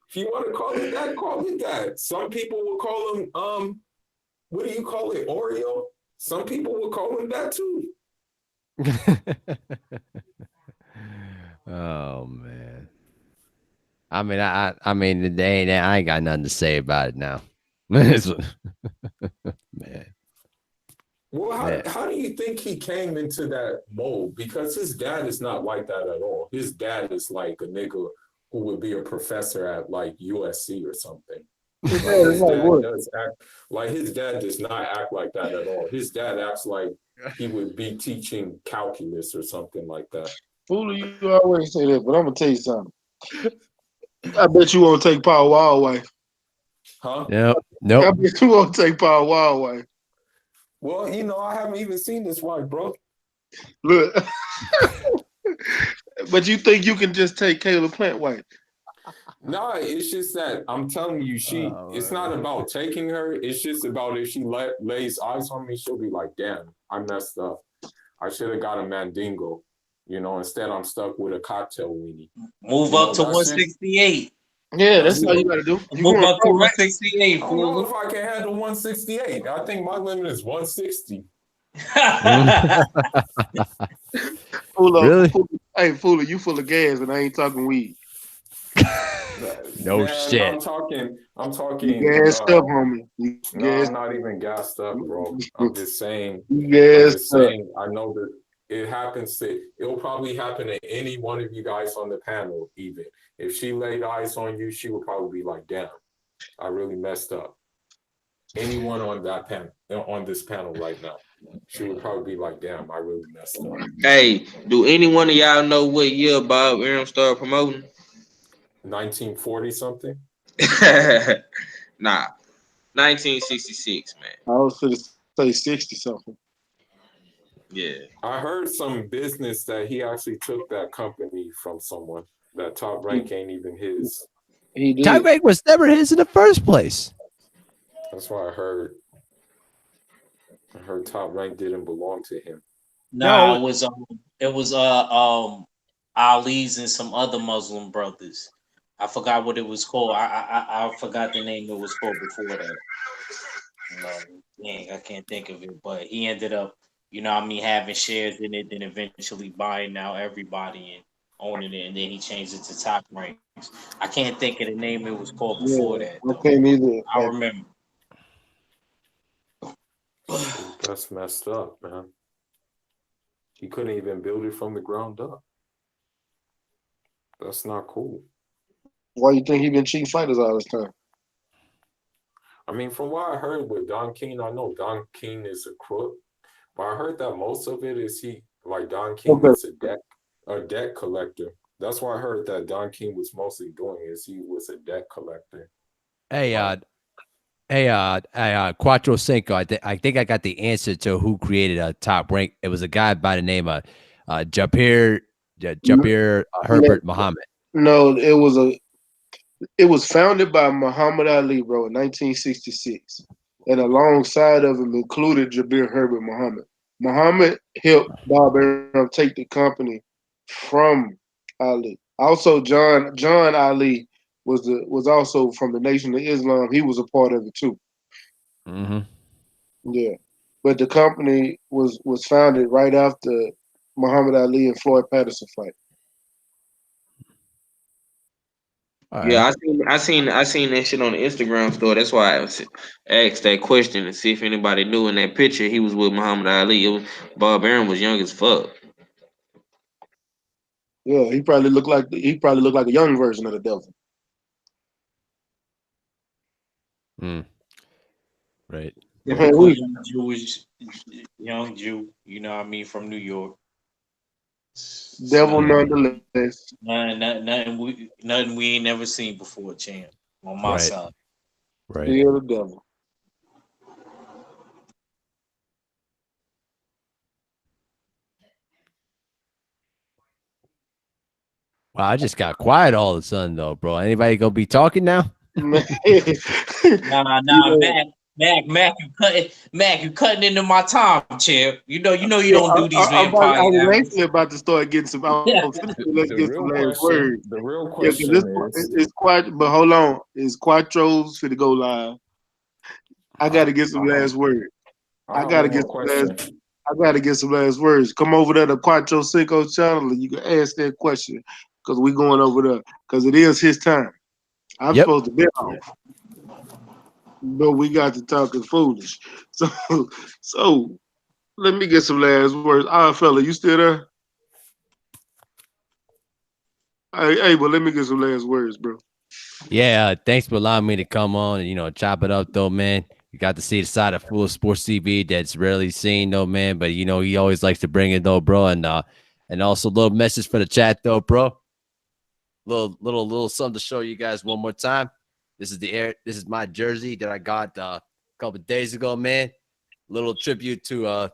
If you want to call it that. Some people will call him, what do you call it, Oreo? Some people will call him that too. Oh man. I mean, I mean, today I ain't got nothing to say about it now. Man. Well, Man. how do you think he came into that mold? Because his dad is not like that at all. His dad is like a nigga who would be a professor at like USC or something. His Like dad is his like dad what? does act like his dad does not act like that at all. His dad acts like he would be teaching calculus or something like that. Fool, you always say that, but I'm gonna tell you something. I bet you won't take Paul Wall wife. Huh? Yep. I Nope. bet you won't take Paul Wall wife. Well, I haven't even seen this wife, bro. Look, but you think you can just take Caleb Plant wife? No, it's just that I'm telling you, it's not about taking her. It's just about if she lays eyes on me, she'll be like, damn, I messed up. I should have got a Mandingo. Instead I'm stuck with a cocktail weenie. Move up to 168. Yeah, that's all you gotta do. You Move going up to pro, right? 168. I don't know if I can handle 168. I think my limit is 160. Fool up. Really? Hey, fool, you full of gas, and I ain't talking weed. No Man, shit. I'm talking. You gassed up, homie. You No, gassed. I'm not even gassed up, bro. I'm just saying. You I'm gassed just up. saying. I know that it'll probably happen to any one of you guys on the panel. Even if she laid eyes on you, she would probably be like, "Damn, I really messed up." Anyone on that panel, on this panel right now, she would probably be like, "Damn, I really messed up." Hey, do any one of y'all know what year Bob Arum started promoting? 1940 something. Nah, 1966, man. I was gonna say 60 something. Yeah. I heard some business that he actually took that company from someone. That Top Rank ain't even his. He did. Top Rank was never his in the first place. That's what I heard. I heard Top Rank didn't belong to him. Nah, it was Ali's and some other Muslim brothers. I forgot what it was called. I forgot the name it was called before that. Dang, I can't think of it. But he ended up, having shares in it, then eventually buying out everybody and owning it, and then he changed it to Top Ranks. I can't think of the name it was called before that. I can't either. I remember. That's messed up, man. He couldn't even build it from the ground up. That's not cool. Why you think he been cheating fighters all this time? I mean, from what I heard with Don King, I know Don King is a crook, but I heard that most of it is Don King is a debt collector. That's why I heard that Don King was mostly doing is he was a debt collector. Hey, Quattro Cinco. I think I got the answer to who created a Top Rank. It was a guy by the name of Jabir Herbert Muhammad. No, it was founded by Muhammad Ali, bro, in 1966, and alongside of him included Jabir Herbert Muhammad. Muhammad helped Bob Arum take the company from Ali. Also, John Ali was also from the Nation of Islam. He was a part of it too. Mm-hmm. Yeah, but the company was founded right after Muhammad Ali and Floyd Patterson fight. Yeah, I seen that shit on the Instagram store. That's why I asked that question to see if anybody knew. In that picture, he was with Muhammad Ali. Bob Arum was young as fuck. Yeah, he probably looked like a young version of the devil. Right. Typical young Jew, from New York. Devil nonetheless. Nothing we ain't never seen before, champ. On my side. Right. Still the devil. Wow, I just got quiet all of a sudden, though, bro. Anybody gonna be talking now? Nah, Mac, you cutting into my time, champ. You know you don't do these vampire. I was actually about to start getting some. Let's get some last words. The real question is, it's quite. But hold on, it's Quattro's for to go live. I got to get some last words. I got to get some last words. Come over there to Quattro Cinco channel and you can ask that question because we going over there because it is his time. I'm supposed to be off. but we got to talking foolish. So, so let me get some last words. Fella, you still there? Hey, but let me get some last words, bro. Yeah, thanks for allowing me to come on and chop it up though, man. You got to see the side of Full of Sports TV that's rarely seen though, man. But he always likes to bring it though, bro. And also a little message for the chat though, bro. Little something to show you guys one more time. This is my jersey that I got a couple days ago, man. Little tribute to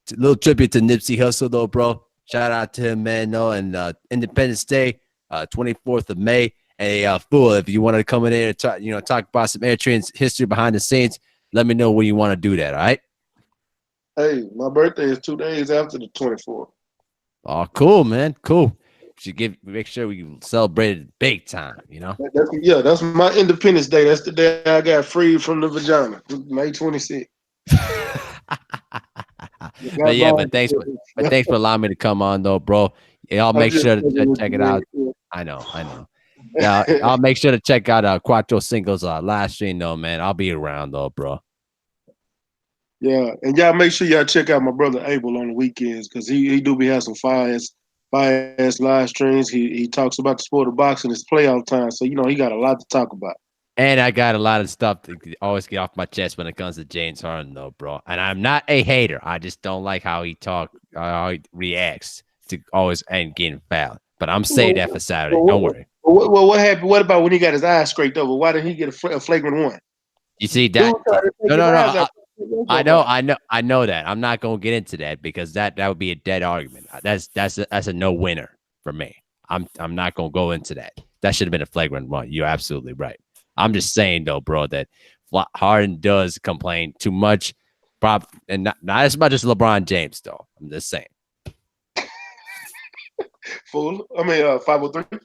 Nipsey Hussle though, bro. Shout out to him, man. No, and Independence Day, 24th of May. Hey, Fool, if you want to come in here and talk about some Air Train's history behind the scenes, let me know when you want to do that. All right. Hey, my birthday is 2 days after the 24th. Oh, cool, man. Cool. Make sure we celebrate it big time. That's my Independence Day. That's the day I got freed from the vagina, May 26th. but thanks for allowing me to come on though, bro. Y'all make sure to check it out. I know. Yeah, I'll make sure to check out Quattro Singles live stream though, man. I'll be around though, bro. Yeah, and y'all make sure y'all check out my brother Abel on the weekends because he do be having some fire ass live streams. He talks about the sport of boxing. It's playoff time, so he got a lot to talk about. And I got a lot of stuff to always get off my chest when it comes to James Harden, though, bro. And I'm not a hater. I just don't like how he reacts to always and getting fouled. But I'm saying that for Saturday. Don't worry. Well, what happened? What about when he got his eyes scraped over? Why didn't he get a flagrant one? You see that? No. I know that. I'm not gonna get into that because that would be a dead argument. That's a no winner for me. I'm not gonna go into that. That should have been a flagrant one. You're absolutely right. I'm just saying though, bro, that Harden does complain too much, and not as much as LeBron James though. I'm just saying. Fool. 503.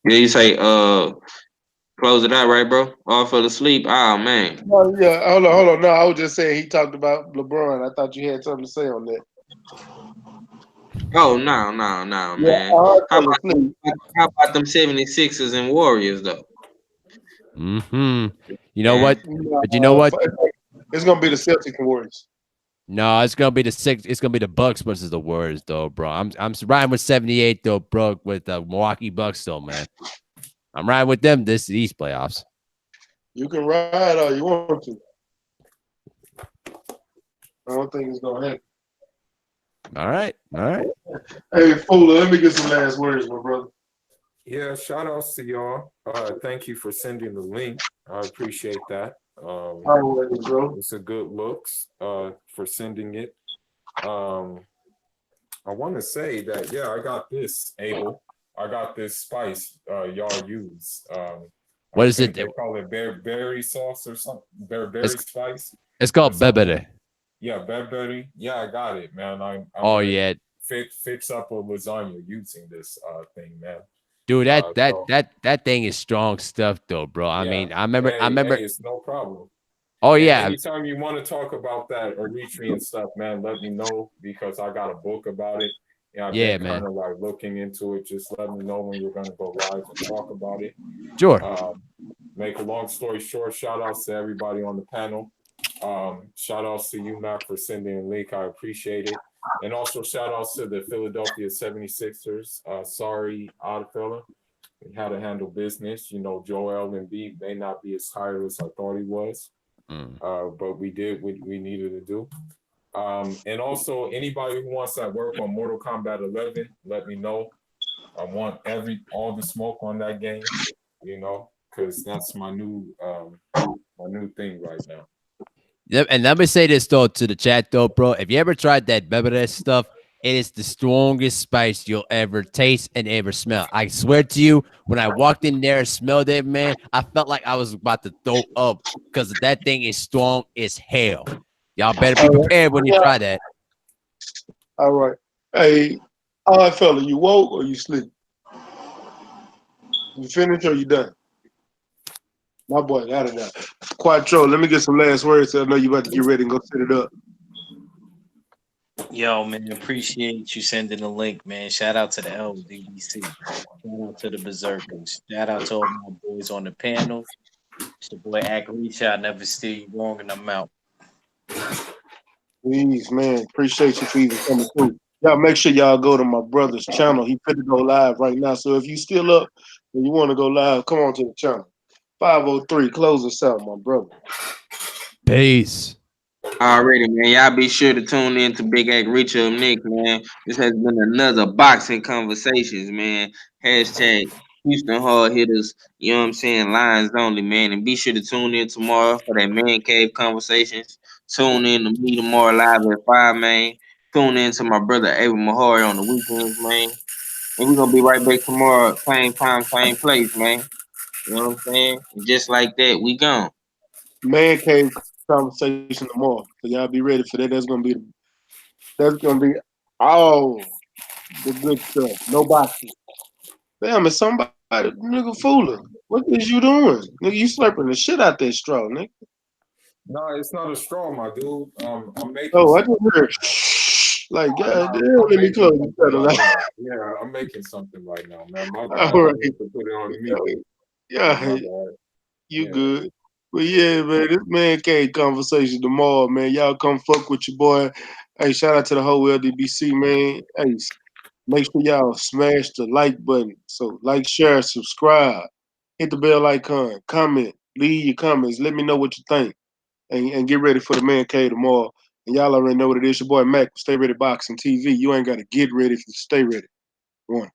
Yeah, you say close it out, right, bro? All fell asleep. Oh man. Oh, yeah, hold on. No, I was just saying he talked about LeBron. I thought you had something to say on that. Oh no, man. How about them 76ers and Warriors though? You know what? But you know what? It's gonna be the Celtics and Warriors. No, it's gonna be It's gonna be the Bucks versus the Warriors, though, bro. I'm riding with 78 though, bro, with the Milwaukee Bucks, though, man. I'm riding with them these playoffs. You can ride all you want to. I don't think it's gonna happen. All right. Hey, Fool, let me get some last words, my brother. Yeah, shout outs to y'all. Thank you for sending the link. I appreciate that. Always, bro. It's a good looks for sending it. I want to say that, yeah, I got this, Abel. I got this spice y'all use. What is it? They call it berry sauce or something. Berry spice. It's called bebere. Yeah, berry. Yeah, I got it, man. I'm yeah. Fix up a lasagna using this thing, man. Dude, that thing is strong stuff, though, bro. I mean, I remember. Hey, it's no problem. Oh yeah. Anytime you want to talk about that Eritrean and stuff, man, let me know because I got a book about it. I've been man. kind of like looking into it. Just let me know when you're gonna go live and talk about it. Sure. Make a long story short, shout outs to everybody on the panel. Shout outs to you, Matt, for sending a link. I appreciate it. And also shout outs to the Philadelphia 76ers. Sorry, odd fella. We had to handle business. Joel Embiid may not be as tired as I thought he was. But we did what we needed to do. And also anybody who wants to work on Mortal Kombat 11, let me know. I want all the smoke on that game, because that's my new thing right now. Yep, and let me say this though to the chat though, bro. If you ever tried that bebere stuff, it is the strongest spice you'll ever taste and ever smell. I swear to you, when I walked in there and smelled it, man, I felt like I was about to throw up because that thing is strong as hell. Y'all better be prepared when you try that. All right. Hey, fella, you woke or you sleep? You finished or you done? My boy got it now. Quattro, let me get some last words. So I know you about to get ready and go set it up. Yo, man, appreciate you sending the link, man. Shout out to the LDBC. Shout out to the Berserkers. Shout out to all my boys on the panel. It's your boy Akrisha. I never steer you wrong, and I'm out. Please, man. Appreciate you for even coming through. Y'all make sure y'all go to my brother's channel. He finna go live right now. So if you still up and you want to go live, come on to the channel. 503, close us out, my brother. Peace. Already, man. Y'all be sure to tune in to Big Act Rich Up Nick, man. This has been another boxing conversations, man. Hashtag Houston Hard Hitters. You know what I'm saying? Lines only, man. And be sure to tune in tomorrow for that Man Cave conversations. Tune in to me tomorrow live at 5, man. Tune in to my brother Ava Mahari on the weekends, man. And we're gonna be right back tomorrow, same time, same place, man. You know what I'm saying? And just like that, we gone. Man cave conversation tomorrow. So y'all be ready for that. That's gonna be all the good stuff. No boxing. Damn, it's somebody nigga fooling. What is you doing? Nigga, you slurping the shit out that straw, nigga. No, it's not a straw, my dude. I'm making Oh, I something. just heard like No, God damn, I'm let me making close the something shutter. right now. Yeah, I'm making something right now, man. My bad. All I right. need to put it on mute. Yeah, My bad. you Yeah. good. But yeah, man, this man cave conversation tomorrow, man. Y'all come fuck with your boy. Hey, shout out to the whole LDBC, man. Hey, make sure y'all smash the like button. So like, share, subscribe, hit the bell icon, comment, leave your comments. Let me know what you think, and get ready for the man cave tomorrow. And y'all already know what it is. Your boy Mac, Stay Ready Boxing TV. You ain't got to get ready if you stay ready. One.